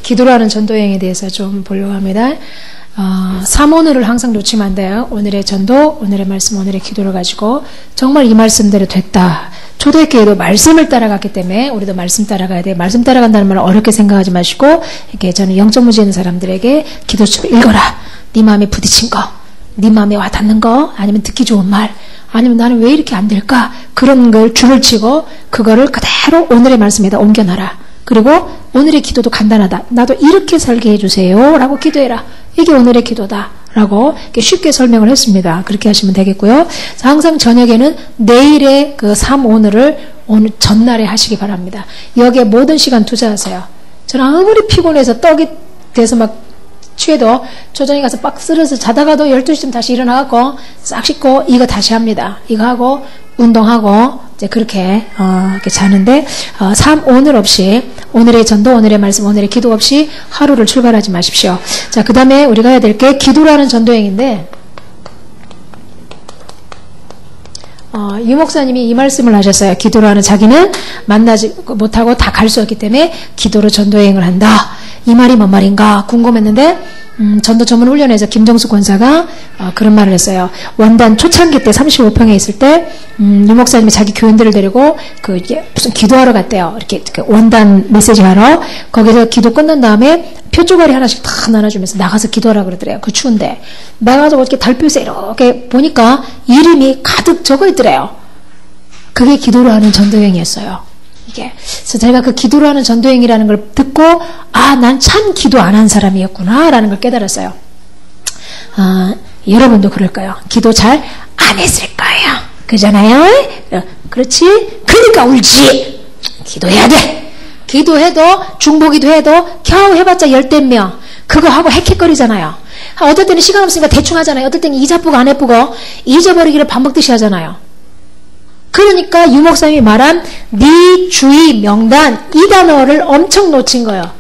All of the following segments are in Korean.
기도로 하는 전도여행에 대해서 좀 보려고 합니다. 3오늘을 항상 놓치면 안 돼요. 오늘의 전도, 오늘의 말씀, 오늘의 기도를 가지고 정말 이 말씀대로 됐다. 초대교회도 말씀을 따라갔기 때문에 우리도 말씀 따라가야 돼. 말씀 따라간다는 말을 어렵게 생각하지 마시고, 이렇게 저는 영적 문제 있는 사람들에게 기도책을 읽어라. 네 마음에 부딪힌 거, 네 마음에 와닿는 거, 아니면 듣기 좋은 말, 아니면 나는 왜 이렇게 안 될까? 그런 걸 줄을 치고 그거를 그대로 오늘의 말씀에다 옮겨놔라. 그리고 오늘의 기도도 간단하다. 나도 이렇게 살게 해주세요 라고 기도해라. 이게 오늘의 기도다 라고 쉽게 설명을 했습니다. 그렇게 하시면 되겠고요. 항상 저녁에는 내일의 그 3오늘을 오늘 전날에 하시기 바랍니다. 여기에 모든 시간 투자하세요. 저는 아무리 피곤해서 떡이 돼서 막 취해도 조정에 가서 빡 쓰러져 자다가도 12시쯤 다시 일어나갖고 싹 씻고 이거 다시 합니다. 이거 하고 운동하고 이제 그렇게 이렇게 자는데 3오늘 없이, 오늘의 전도, 오늘의 말씀, 오늘의 기도 없이 하루를 출발하지 마십시오. 자, 그 다음에 우리가 해야 될 게 기도라는 전도행인데, 유 목사님이 이 말씀을 하셨어요. 기도라는 자기는 만나지 못하고 다 갈 수 없기 때문에 기도로 전도여행을 한다. 이 말이 뭔 말인가 궁금했는데, 전도 전문 훈련에서 김정수 권사가 그런 말을 했어요. 원단 초창기 때 35평에 있을 때 유 목사님이 자기 교인들을 데리고 무슨 기도하러 갔대요. 이렇게 원단 메시지 하러. 거기서 기도 끝난 다음에 표 쪼가리 하나씩 다 나눠주면서 나가서 기도하라 그러더래요. 그 추운데 나가서 어떻게 달표에서 이렇게 보니까 이름이 가득 적어 있더래요. 그게 기도를 하는 전도여행이었어요. 이게. 그래서 제가 그 기도를 하는 전도행이라는 걸 듣고, 난 참 기도 안 한 사람이었구나 라는 걸 깨달았어요. 여러분도 그럴 거예요. 기도 잘 안 했을 거예요. 그잖아요? 그렇지? 그러니까 울지. 기도해야 돼. 기도해도, 중보기도 해도 겨우 해봤자 10대 명. 그거 하고 헥헥거리잖아요. 어떨 때는 시간 없으니까 대충 하잖아요. 어떨 때는 이자쁘고 안 예쁘고 잊어버리기를 밥 먹듯이 하잖아요. 그러니까 유 목사님이 말한 네 주위 명단, 이 단어를 엄청 놓친 거예요.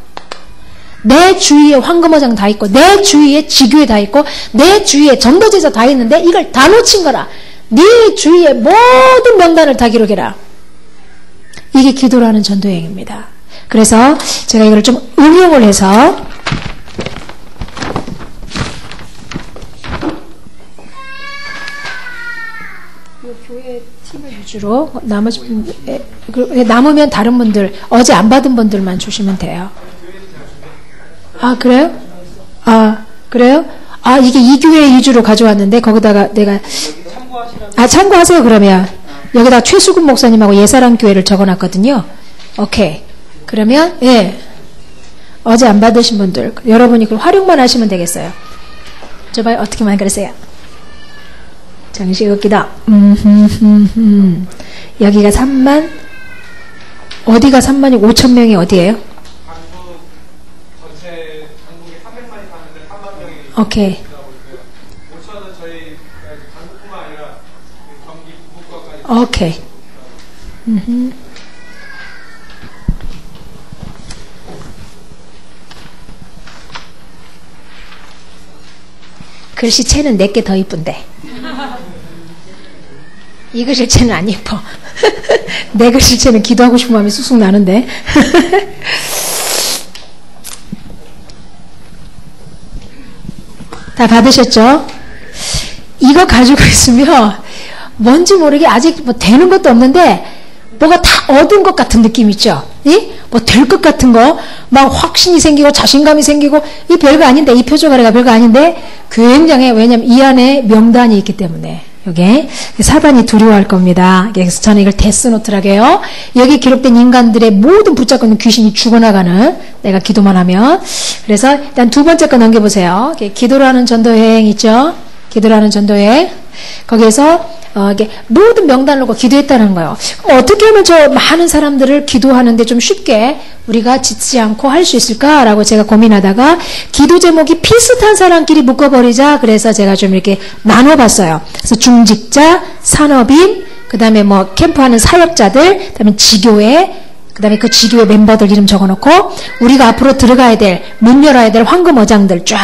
내 주위에 황금어장 다 있고, 내 주위에 지교회 다 있고, 내 주위에 전도제자 다 있는데 이걸 다 놓친 거라. 네 주위에 모든 명단을 다 기록해라. 이게 기도라는 전도여행입니다. 그래서 제가 이걸 좀 응용을 해서 교회 팀을 위주로 나머지 남으면 다른 분들, 어제 안 받은 분들만 주시면 돼요. 그래요? 그래요? 이게 이 교회 위주로 가져왔는데 거기다가 내가 참고하세요. 그러면 여기다 최수근 목사님하고 예사랑 교회를 적어놨거든요. 오케이. 그러면 어제 안 받으신 분들 여러분이 그걸 활용만 하시면 되겠어요. 저 봐요. 어떻게만 그러세요? 장시극기다. 여기가 3만, 어디가 3만이 5천 명이 어디예요? 한국 전체 한국에 300만이 사는데 3만 명이. 오케이. 5천은 저희 한국뿐만 아니라 경기 북부까지. 오케이. 글씨체는 내게 더 이쁜데. 이 글씨체는 안 예뻐. 내 글씨체는 기도하고 싶은 마음이 쑥쑥 나는데. 다 받으셨죠? 이거 가지고 있으면 뭔지 모르게 아직 뭐 되는 것도 없는데 뭐가 다 얻은 것 같은 느낌 있죠? 뭐 될 것 같은 거, 막 확신이 생기고 자신감이 생기고, 이 별거 아닌데, 이 표적아래가 별거 아닌데 굉장해. 왜냐면 이 안에 명단이 있기 때문에. 요게 사단이 두려워할 겁니다. 그래서 저는 이걸 데스노트라고 해요. 여기 기록된 인간들의 모든 붙잡고 있는 귀신이 죽어나가는, 내가 기도만 하면. 그래서 일단 두 번째 거 넘겨보세요. 기도라는 전도여행 있죠? 기도라는 전도여행. 거기에서 이게 모든 명단을 놓고 기도했다는 거예요. 그럼 어떻게 하면 저 많은 사람들을 기도하는데 좀 쉽게 우리가 지치지 않고 할 수 있을까라고 제가 고민하다가 기도 제목이 비슷한 사람끼리 묶어버리자. 그래서 제가 좀 이렇게 나눠봤어요. 그래서 중직자, 산업인, 그 다음에 뭐 캠프하는 사역자들, 그 다음에 지교회, 그 다음에 그 지교회 멤버들 이름 적어놓고 우리가 앞으로 들어가야 될, 문 열어야 될 황금어장들 쫙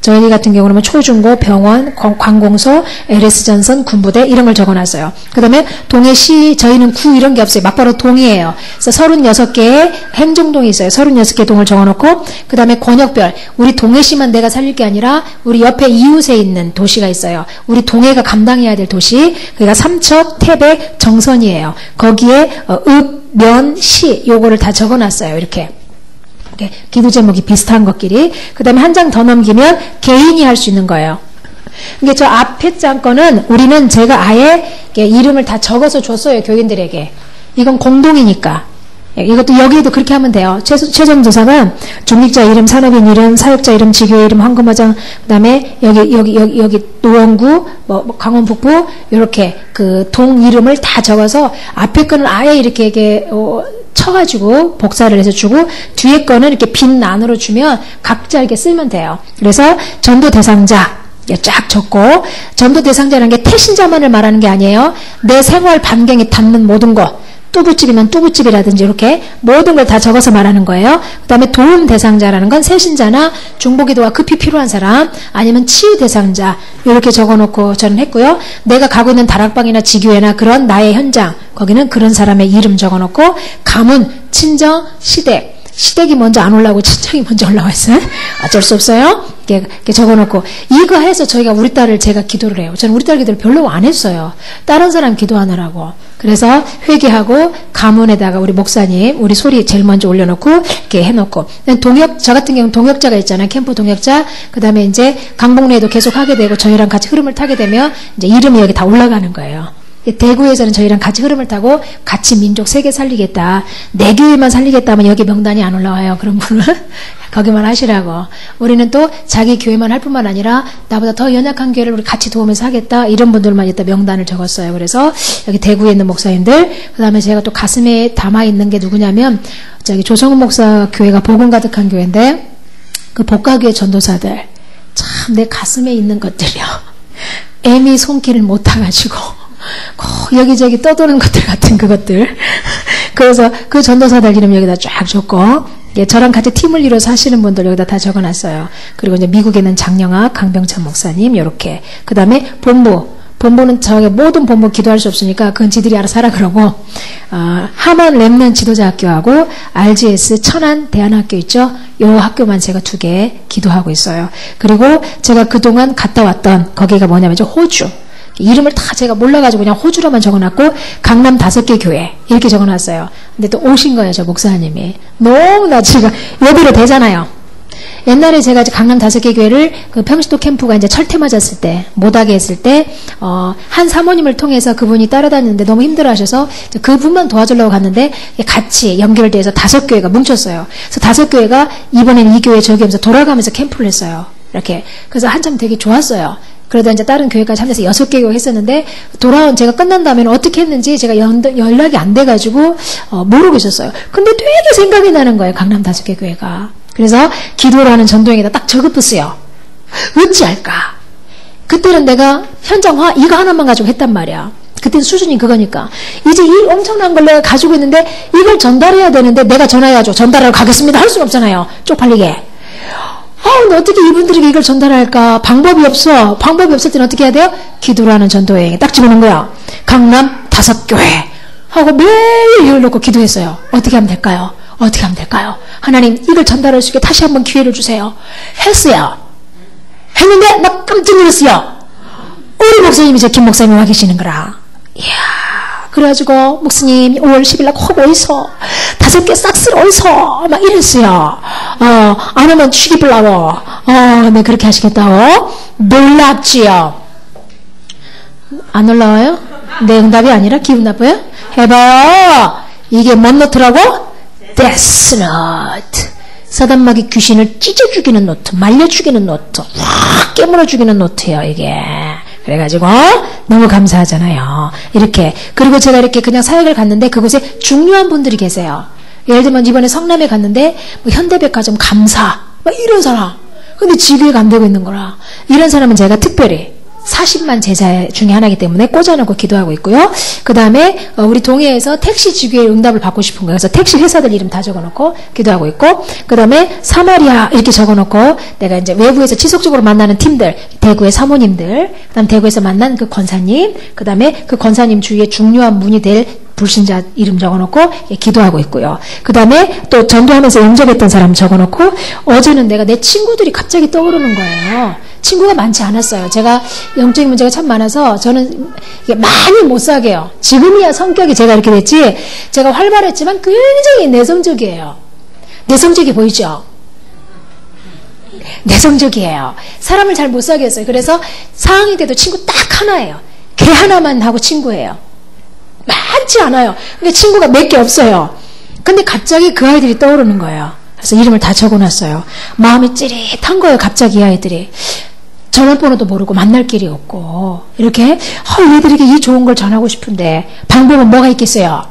저희 같은 경우는 초중고, 병원, 관공서, LS전선, 군부대 이런 걸 적어놨어요. 그 다음에 동해시, 저희는 구 이런 게 없어요. 막바로 동이에요. 그래서 36개의 행정동이 있어요. 36개 동을 적어놓고 그 다음에 권역별, 우리 동해시만 내가 살릴 게 아니라 우리 옆에 이웃에 있는 도시가 있어요. 우리 동해가 감당해야 될 도시, 그러니까 삼척, 태백, 정선이에요. 거기에 읍, 면, 시 요거를 다 적어놨어요. 이렇게 기도 제목이 비슷한 것끼리. 그 다음에 한 장 더 넘기면 개인이 할 수 있는 거예요. 이게 저 앞에 장 거는 우리는 제가 아예 이름을 다 적어서 줬어요. 교인들에게. 이건 공동이니까. 이것도 여기에도 그렇게 하면 돼요. 최종조사가 중직자 이름, 산업인 이름, 사역자 이름, 지교회 이름, 황금화장, 그 다음에 여기 노원구, 강원 북부, 요렇게 그 동 이름을 다 적어서 앞에 거는 아예 이렇게 쳐가지고 복사를 해서 주고 뒤에 거는 이렇게 빈 난으로 주면 각자 이렇게 쓰면 돼요. 그래서 전도 대상자 쫙 적고, 전도 대상자라는 게 태신자만을 말하는 게 아니에요. 내 생활 반경에 닿는 모든 것, 뚜부집이면 뚜부집이라든지 이렇게 모든 걸 다 적어서 말하는 거예요. 그 다음에 도움 대상자라는 건 새신자나 중보기도가 급히 필요한 사람, 아니면 치유 대상자 이렇게 적어놓고 저는 했고요. 내가 가고 있는 다락방이나 지교회나 그런 나의 현장, 거기는 그런 사람의 이름 적어놓고, 가문, 친정, 시댁, 시댁이 먼저 안 올라오고 친정이 먼저 올라와 있어요. 어쩔 수 없어요. 이렇게 적어놓고, 이거 해서 저희가 우리 딸을 제가 기도를 해요. 저는 우리 딸 기도를 별로 안 했어요. 다른 사람 기도하느라고. 그래서 회개하고 가문에다가 우리 목사님, 우리 소리 제일 먼저 올려놓고 이렇게 해놓고, 저 같은 경우는 동역자가 있잖아요. 캠프 동역자. 그 다음에 이제 강복리에도 계속 하게 되고 저희랑 같이 흐름을 타게 되면 이제 이름이 여기 다 올라가는 거예요. 대구에서는 저희랑 같이 흐름을 타고 같이 민족 세계 살리겠다, 내 교회만 살리겠다 하면 여기 명단이 안 올라와요. 그런 분은 거기만 하시라고. 우리는 또 자기 교회만 할 뿐만 아니라 나보다 더 연약한 교회를 우리 같이 도우면서 하겠다, 이런 분들만 일단 명단을 적었어요. 그래서 여기 대구에 있는 목사님들, 그 다음에 제가 또 가슴에 담아있는 게 누구냐면 저기 조성훈 목사 교회가 복음 가득한 교회인데, 그 복가교회 전도사들 참 내 가슴에 있는 것들이요, 애미 손길을 못 타가지고 여기저기 떠도는 것들 같은 그것들. 그래서 그 전도사들 이름 여기다 쫙 적고, 저랑 같이 팀을 이뤄서 하시는 분들 여기다 다 적어놨어요. 그리고 이제 미국에는 장영학, 강병찬 목사님 요렇게. 그 다음에 본부는 저기 모든 본부 기도할 수 없으니까 그건 지들이 알아서 하라 그러고, 하만 랩넌 지도자학교하고 RGS 천안 대안학교 있죠. 요 학교만 제가 2개 기도하고 있어요. 그리고 제가 그동안 갔다 왔던 거기가 뭐냐면 호주. 이름을 다 제가 몰라가지고 그냥 호주로만 적어놨고, 강남 5개 교회 이렇게 적어놨어요. 근데 또 오신 거예요, 저 목사님이. 너무나 지금 여기로 되잖아요. 옛날에 제가 이제 강남 5개 교회를 그 평신도 캠프가 이제 철퇴 맞았을 때, 못하게 했을 때, 한 사모님을 통해서 그분이 따라다니는데 너무 힘들어 하셔서 그분만 도와주려고 갔는데 같이 연결돼서 5교회가 뭉쳤어요. 그래서 5교회가 이번엔 이 교회 저기 하면서 돌아가면서 캠프를 했어요. 이렇게. 그래서 한참 되게 좋았어요. 그러다 이제 다른 교회까지 하면서 6개 교회 했었는데, 돌아온 제가 끝난 다음에는 어떻게 했는지 제가 연락이 안 돼가지고 모르고 있었어요. 근데 되게 생각이 나는 거예요, 강남 5개 교회가. 그래서 기도를 하는 전도행에다 딱 적어뒀어요. 어찌할까? 그때는 내가 현장화 이거 하나만 가지고 했단 말이야. 그때는 수준이 그거니까. 이제 이 엄청난 걸 내가 가지고 있는데 이걸 전달해야 되는데, 내가 전화해가지고 전달하러 가겠습니다 할 수는 없잖아요, 쪽팔리게. 근데 어떻게 이분들에게 이걸 전달할까? 방법이 없어. 방법이 없을 때는 어떻게 해야 돼요? 기도를 하는 전도회에 딱 집어넣은 거야. 강남 5교회 하고 매일 이걸 놓고 기도했어요. 어떻게 하면 될까요? 어떻게 하면 될까요? 하나님, 이걸 전달할 수 있게 다시 한번 기회를 주세요. 했어요. 했는데 나 깜짝 놀랐어요. 우리 목사님이 김 목사님이 와 계시는 거라. 이야. 그래가지고 목사님 5월 10일 날 꼭 오이소, 5개 싹쓸 오이소 막 이랬어요. 안 하면 죽이려고. 네, 그렇게 하시겠다고. 놀랍지요. 안 올라와요? 내 응답이 아니라 기분 나빠요? 해봐요. 이게 뭔 노트라고? Death Note. 사단마귀 귀신을 찢어 죽이는 노트, 말려 죽이는 노트, 확 깨물어 죽이는 노트예요, 이게. 그래가지고 너무 감사하잖아요. 이렇게. 그리고 제가 이렇게 그냥 사역을 갔는데 그곳에 중요한 분들이 계세요. 예를 들면 이번에 성남에 갔는데 뭐 현대백화점 감사 막 이런 사람. 근데 지교회가 안 되고 있는 거라. 이런 사람은 제가 특별히 40만 제자 중에 하나이기 때문에 꽂아놓고 기도하고 있고요. 그 다음에 우리 동해에서 택시 지교의 응답을 받고 싶은 거예요. 그래서 택시 회사들 이름 다 적어놓고 기도하고 있고, 그 다음에 사마리아 이렇게 적어놓고 내가 이제 외부에서 지속적으로 만나는 팀들, 대구의 사모님들, 그 다음 대구에서 만난 그 권사님, 그 다음에 그 권사님 주위에 중요한 문이 될 불신자 이름 적어놓고 기도하고 있고요. 그 다음에 또 전도하면서 영접했던 사람 적어놓고, 어제는 내가 내 친구들이 갑자기 떠오르는 거예요. 친구가 많지 않았어요. 제가 영적인 문제가 참 많아서 저는 많이 못 사게요. 지금이야 성격이 제가 이렇게 됐지, 제가 활발했지만 굉장히 내성적이에요. 내성적이 보이죠? 내성적이에요. 사람을 잘 못 사겠어요. 그래서 상황이 돼도 친구 딱 하나예요. 걔 하나만 하고 친구예요. 많지 않아요. 근데 친구가 몇 개 없어요. 근데 갑자기 그 아이들이 떠오르는 거예요. 그래서 이름을 다 적어놨어요. 마음이 찌릿한 거예요. 갑자기 이 아이들이. 전화번호도 모르고 만날 길이 없고 이렇게 얘들에게 이 좋은 걸 전하고 싶은데 방법은 뭐가 있겠어요?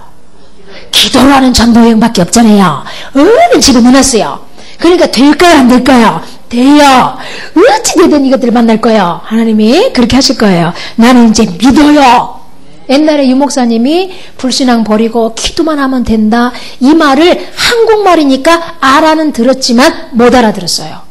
기도라는 전도여행밖에 없잖아요. 얼른 집어넣어놨어요. 그러니까 될까요? 안 될까요? 돼요. 어찌되든 이것들을 만날 거예요. 하나님이 그렇게 하실 거예요. 나는 이제 믿어요. 옛날에 유목사님이 불신앙 버리고 기도만 하면 된다, 이 말을 한국말이니까 알아는 들었지만 못 알아들었어요.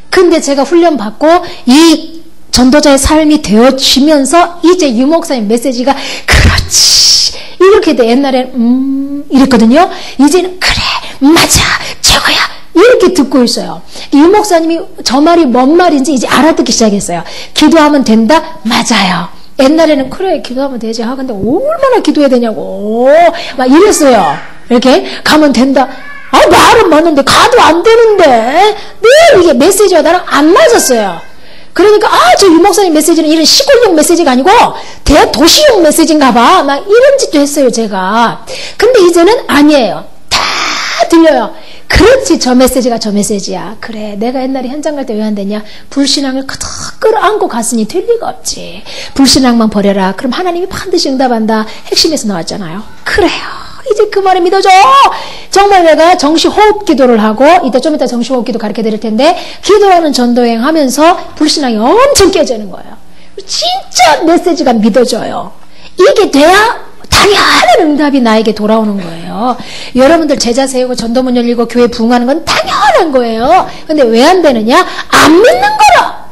근데 제가 훈련받고 이 전도자의 삶이 되어지면서 이제 유목사님 메시지가 그렇지 이렇게 돼. 옛날엔 이랬거든요. 이제는 그래 맞아 최고야 이렇게 듣고 있어요. 유목사님이 저 말이 뭔 말인지 이제 알아듣기 시작했어요. 기도하면 된다? 맞아요. 옛날에는 그래 기도하면 되지. 근데 얼마나 기도해야 되냐고 막 이랬어요. 이렇게 가면 된다. 말은 맞는데 가도 안 되는데 늘 이게 메시지가 나랑 안 맞았어요. 그러니까 저 유목사님 메시지는 이런 시골용 메시지가 아니고 대도시용 메시지인가 봐 막 이런 짓도 했어요 제가. 근데 이제는 아니에요. 다 들려요. 그렇지 저 메시지가 저 메시지야. 그래 내가 옛날에 현장 갈 때 왜 안 되냐, 불신앙을 가득 끌어안고 갔으니 될 리가 없지. 불신앙만 버려라 그럼 하나님이 반드시 응답한다. 핵심에서 나왔잖아요. 그래요. 이제 그 말에 믿어줘. 정말 내가 정시호흡 기도를 하고 이따 좀 이따 정시호흡 기도 가르쳐 드릴 텐데, 기도하는 전도여행 하면서 불신앙이 엄청 깨지는 거예요. 진짜 메시지가 믿어져요. 이게 돼야 당연한 응답이 나에게 돌아오는 거예요. 여러분들 제자 세우고 전도문 열리고 교회 부흥하는 건 당연한 거예요. 근데 왜 안 되느냐? 안 믿는 거라.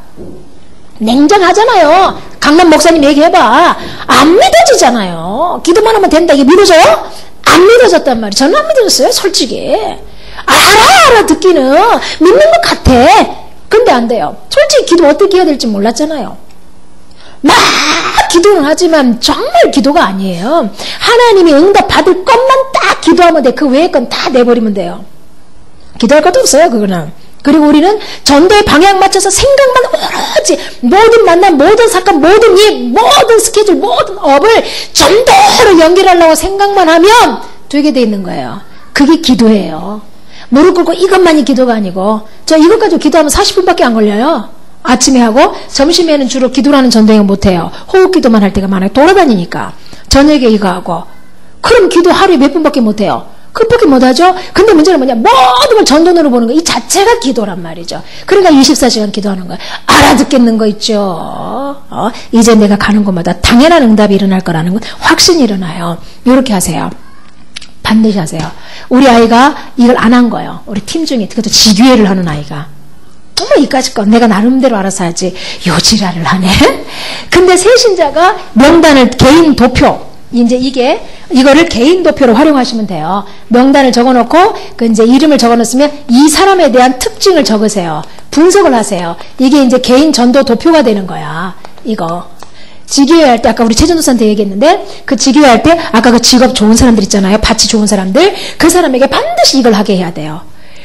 냉정하잖아요. 강남 목사님 얘기해봐. 안 믿어지잖아요. 기도만 하면 된다. 이게 믿어져요? 안 믿어졌단 말이에요. 저는 안 믿어졌어요. 솔직히. 알아듣기는 믿는 것 같아. 근데 안 돼요. 솔직히 기도 어떻게 해야 될지 몰랐잖아요. 막 기도는 하지만 정말 기도가 아니에요. 하나님이 응답 받을 것만 딱 기도하면 돼. 그 외의 건 다 내버리면 돼요. 기도할 것도 없어요 그거는. 그리고 우리는 전도의 방향 맞춰서 생각만 오로지 모든 만남, 모든 사건, 모든 일, 모든 스케줄, 모든 업을 전도로 연결하려고 생각만 하면 되게 돼 있는 거예요. 그게 기도예요. 무릎 꿇고 이것만이 기도가 아니고, 저 이것 가지고 기도하면 40분밖에 안 걸려요. 아침에 하고 점심에는 주로 기도라는 전도행을 못해요. 호흡 기도만 할 때가 많아요. 돌아다니니까. 저녁에 이거 하고. 그럼 기도 하루에 몇 분밖에 못해요. 그것밖에 못하죠. 근데 문제는 뭐냐, 모든 걸 전도으로 보는 거, 이 자체가 기도란 말이죠. 그러니까 24시간 기도하는 거예요. 알아듣겠는 거 있죠. 이제 내가 가는 곳마다 당연한 응답이 일어날 거라는 건 확신이 일어나요. 이렇게 하세요. 반드시 하세요. 우리 아이가 이걸 안 한 거예요. 우리 팀 중에 그것도 지교회를 하는 아이가. 이까짓 건 내가 나름대로 알아서 하지 요지랄을 하네. 근데 새신자가 명단을 개인 도표, 이제 이거를 개인 도표로 활용하시면 돼요. 명단을 적어놓고 그 이제 이름을 적어놓으면 이 사람에 대한 특징을 적으세요. 분석을 하세요. 이게 이제 개인 전도 도표가 되는 거야. 이거 지교회 할 때 아까 우리 최전도사한테 얘기했는데, 그 지교회 할 때 아까 그 직업 좋은 사람들 있잖아요. 밭이 좋은 사람들, 그 사람에게 반드시 이걸 하게 해야 돼요.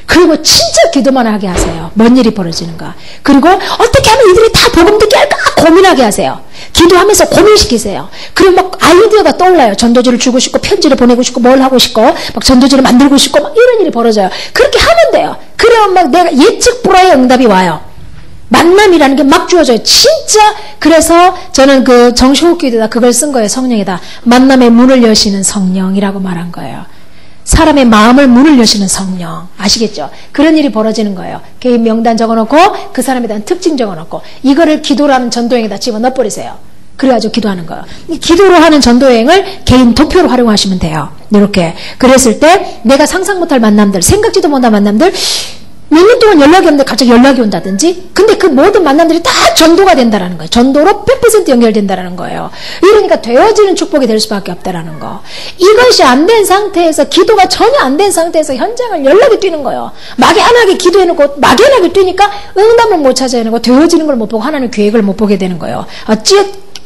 그리고 진짜 기도만 하게 하세요. 뭔 일이 벌어지는가. 그리고 어떻게 하면 이들이 다 복음 듣게 할까 고민하게 하세요. 기도하면서 고민시키세요. 그리고 막 아이디어가 떠올라요. 전도지를 주고 싶고 편지를 보내고 싶고 뭘 하고 싶고 막 전도지를 만들고 싶고 막 이런 일이 벌어져요. 그렇게 하면 돼요. 그러면 막 내가 예측 불허의 응답이 와요. 만남이라는 게 막 주어져요. 진짜. 그래서 저는 그 정시호흡기도다 그걸 쓴 거예요. 성령이다. 만남의 문을 여시는 성령이라고 말한 거예요. 사람의 마음을 문을 여시는 성령. 아시겠죠? 그런 일이 벌어지는 거예요. 개인 명단 적어놓고 그 사람에 대한 특징 적어놓고 이거를 기도라는 전도행에다 집어넣어버리세요. 그래가지고 기도하는 거예요. 이 기도로 하는 전도행을 개인 도표로 활용하시면 돼요. 이렇게. 그랬을 때 내가 상상 못할 만남들, 생각지도 못한 만남들, 몇 년 동안 연락이 없는데 갑자기 연락이 온다든지, 근데 그 모든 만남들이 다 전도가 된다라는 거예요. 전도로 100% 연결된다라는 거예요. 이러니까 되어지는 축복이 될 수밖에 없다라는 거. 이것이 안 된 상태에서, 기도가 전혀 안 된 상태에서 현장을 연락이 뛰는 거예요. 막연하게 기도해놓고 막연하게 뛰니까 응답을 못 찾아내고 되어지는 걸 못 보고 하나님 계획을 못 보게 되는 거예요.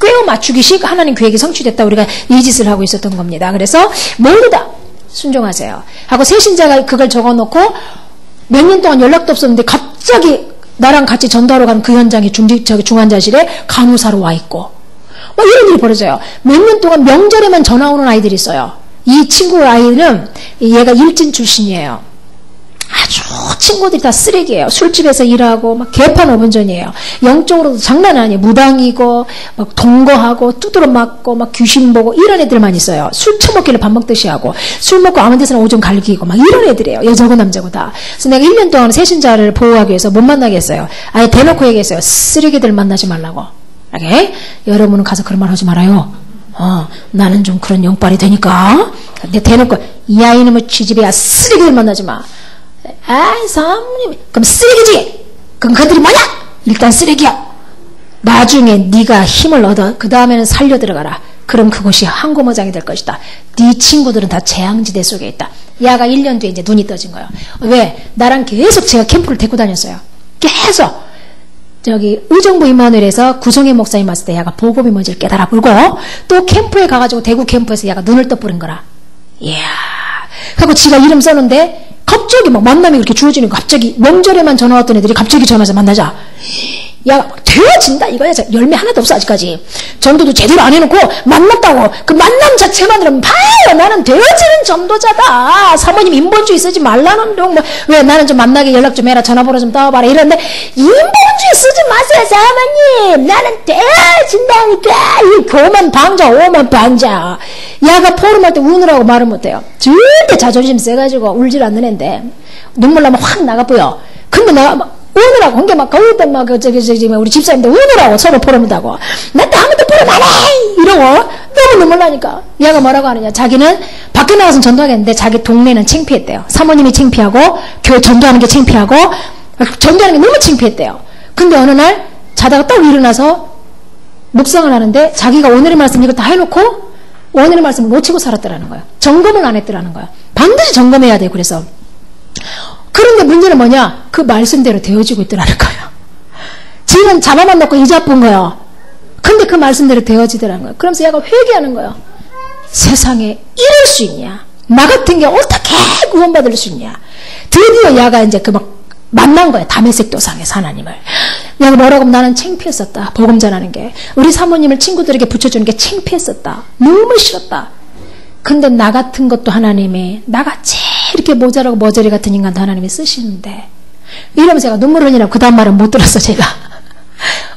꿰어 맞추기식 하나님 계획이 성취됐다. 우리가 이 짓을 하고 있었던 겁니다. 그래서 모두 다 순종하세요 하고 새신자가 그걸 적어놓고 몇 년 동안 연락도 없었는데 갑자기 나랑 같이 전도하러 간 그 현장에 중환자실에 간호사로 와 있고 막 이런 일이 벌어져요. 몇 년 동안 명절에만 전화 오는 아이들이 있어요. 이 친구 아이는 얘가 일진 출신이에요. 아주 친구들이 다 쓰레기예요. 술집에서 일하고 막 개판 5분 전이에요. 영적으로도 장난 아니에요. 무당이고 막 동거하고 두드러 맞고 막 귀신 보고 이런 애들만 있어요. 술 처먹기를 밥 먹듯이 하고 술 먹고 아무 데서나 오줌 갈기고 막 이런 애들이에요. 여자고 남자고 다. 그래서 내가 1년 동안 새신자를 보호하기 위해서 못 만나게 했어요. 아예 대놓고 얘기했어요. 쓰레기들 만나지 말라고. 오케이? 여러분은 가서 그런 말 하지 말아요. 나는 좀 그런 영빨이 되니까. 근데 대놓고 이 아이놈의 쥐집애야 쓰레기들 만나지 마. 아이 사모님 그럼 쓰레기지. 그럼 그들이 뭐냐? 일단 쓰레기야. 나중에 네가 힘을 얻어 그 다음에는 살려 들어가라. 그럼 그곳이 항고모장이 될 것이다. 네 친구들은 다 재앙지대 속에 있다. 야가 1년 뒤에 이제 눈이 떠진 거예요. 왜? 나랑 계속 제가 캠프를 데리고 다녔어요. 계속 저기 의정부 임마누엘에서 구성의 목사님 왔을 때 야가 복음이 뭔지를 깨달아 보고 또 캠프에 가가지고 대구 캠프에서 야가 눈을 떠버린 거라. 이야. 하고 지가 이름 써는데 갑자기 막 만남이 그렇게 주어지는 거. 갑자기 명절에만 전화 왔던 애들이 갑자기 전화해서 만나자. 야, 막 되어진다 이거야. 열매 하나도 없어 아직까지. 전도도 제대로 안 해놓고 만났다고. 그 만남 자체만으로는 봐요. 나는 되어지는 전도자다. 사모님 인본주의 쓰지 말라는 둥. 왜 나는 좀 만나게 연락 좀 해라. 전화번호 좀 떠봐라. 이러는데 인본주의 쓰지 마세요 사모님. 나는 되어진다니까. 이 교만 방자 오만 방자. 야가 포럼할 때 우느라고 말을 못해요. 절대 자존심 세가지고 울질 않는 애인데 눈물 나면 확 나가보여. 근데 내가 막 우느라고 한게 막 거울 때 막 우리 집사님들 우느라고 서로 포럼한다고. 나 다음부터 포럼 안 해! 이러고 너무 눈물 나니까 얘가 뭐라고 하느냐. 자기는 밖에 나가서는 전도하겠는데 자기 동네는 창피했대요. 사모님이 창피하고 교회 전도하는 게 창피하고 전도하는 게 너무 창피했대요. 근데 어느 날 자다가 딱 일어나서 묵상을 하는데 자기가 오늘의 말씀 이거 다 해놓고 오늘의 말씀을 놓치고 살았더라는 거예요. 점검을 안 했더라는 거예요. 반드시 점검해야 돼요. 그래서 그런데 문제는 뭐냐? 그 말씀대로 되어지고 있더라는 거예요. 지금 잡아만 놓고 이자 푼 거예요. 근데 그 말씀대로 되어지더라는 거예요. 그러면서 얘가 회개하는 거예요. 세상에 이럴 수 있냐? 나 같은 게 어떻게 구원받을 수 있냐? 드디어 얘가 이제 그 막 만난 거예요. 다메섹 도상에서 하나님을. 내가 뭐라고 하면 나는 창피했었다. 복음 전하는 게. 우리 사모님을 친구들에게 붙여주는 게 창피했었다. 너무 싫었다. 근데 나 같은 것도 하나님이 나같이 이렇게 모자라고 머저리 같은 인간도 하나님이 쓰시는데 이러면서 제가 눈물을 흘리라고 그 다음 말은 못 들었어. 제가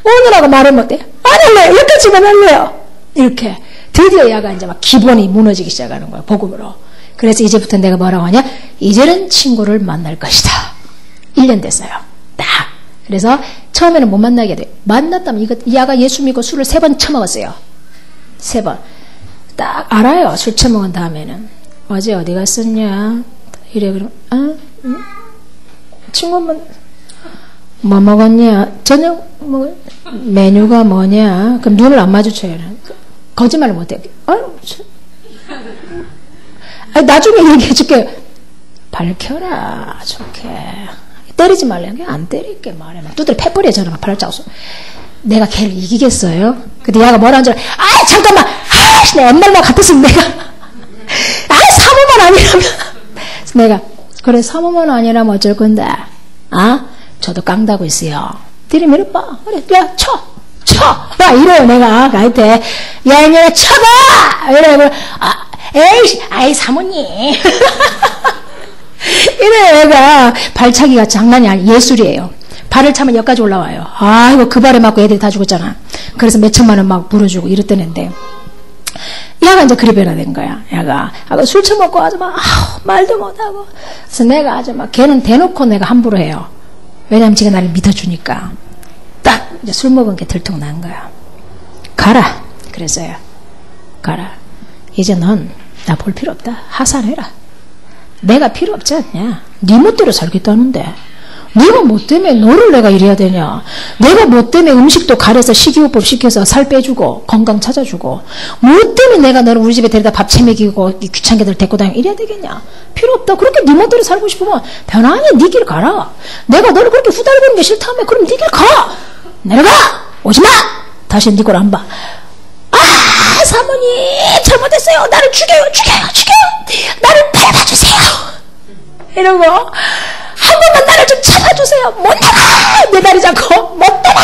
오느라고 말을 못해. 안 할래요. 여기까지만 할래요. 이렇게 드디어 얘가 이제 막 기본이 무너지기 시작하는 거야. 복음으로. 그래서 이제부터 내가 뭐라고 하냐? 이제는 친구를 만날 것이다. 1년 됐어요. 딱. 그래서 처음에는 못 만나게 돼. 만났다면 이 야가 예수 믿고 술을 3번 처먹었어요. 3번. 딱 알아요. 술 처먹은 다음에는. 어제 어디 갔었냐? 이래 그럼 친구분 뭐 먹었냐? 저녁 뭐 메뉴가 뭐냐? 그럼 눈을 안 마주쳐요. 거짓말을 못해. 나중에 얘기해줄게. 밝혀라. 좋게. 때리지 말래. 안 때릴게 말해. 막 두드려 패버려. 저는 막 발을 짜서. 내가 걔를 이기겠어요? 근데 얘가 뭐라는 줄 알아? 잠깐만! 내 옛날만 같았으면 내가 사모만 아니라면 내가 그래 사모만 아니라면 어쩔 건데 저도 깡다고 있어요. 들이밀어봐. 그래 야 쳐! 이래요 내가 나한테 야 이년아 쳐봐! 이래요. 에이 사모님 이래 얘가 발차기가 장난이 아니 예술이에요. 발을 차면 여기까지 올라와요. 아이고 그 발에 맞고 애들이 다 죽었잖아. 그래서 몇 천만 원 막 물어주고 이랬던 애인데 야가 이제 그리 변화된 거야. 야가 술 처먹고 아주 막 말도 못하고. 그래서 내가 아주 막 걔는 대놓고 내가 함부로 해요. 왜냐면 지가 나를 믿어주니까. 딱 이제 술 먹은 게 들통난 거야. 가라. 그랬어요. 가라. 이제 넌 나 볼 필요 없다. 하산해라. 내가 필요 없지 않냐. 네 멋대로 살겠다 하는데 내가 뭐 때문에 너를 내가 이래야 되냐. 내가 뭐 때문에 음식도 가려서 식이요법 시켜서 살 빼주고 건강 찾아주고 뭐 때문에 내가 너를 우리 집에 데려다 밥 채먹이고 귀찮게들 데리고 다니고 이래야 되겠냐. 필요 없다. 그렇게 네 멋대로 살고 싶으면 변화하냐. 네 길 가라. 내가 너를 그렇게 후달리는 게 싫다면 그럼 네 길 가. 내려가. 오지마. 다시 네 걸 안 봐. 사모님 잘못했어요. 나를 죽여요. 나를 밟아주세요. 이러고 한 번만 나를 좀 잡아주세요. 못 나가. 내 다리 잡고 못 나가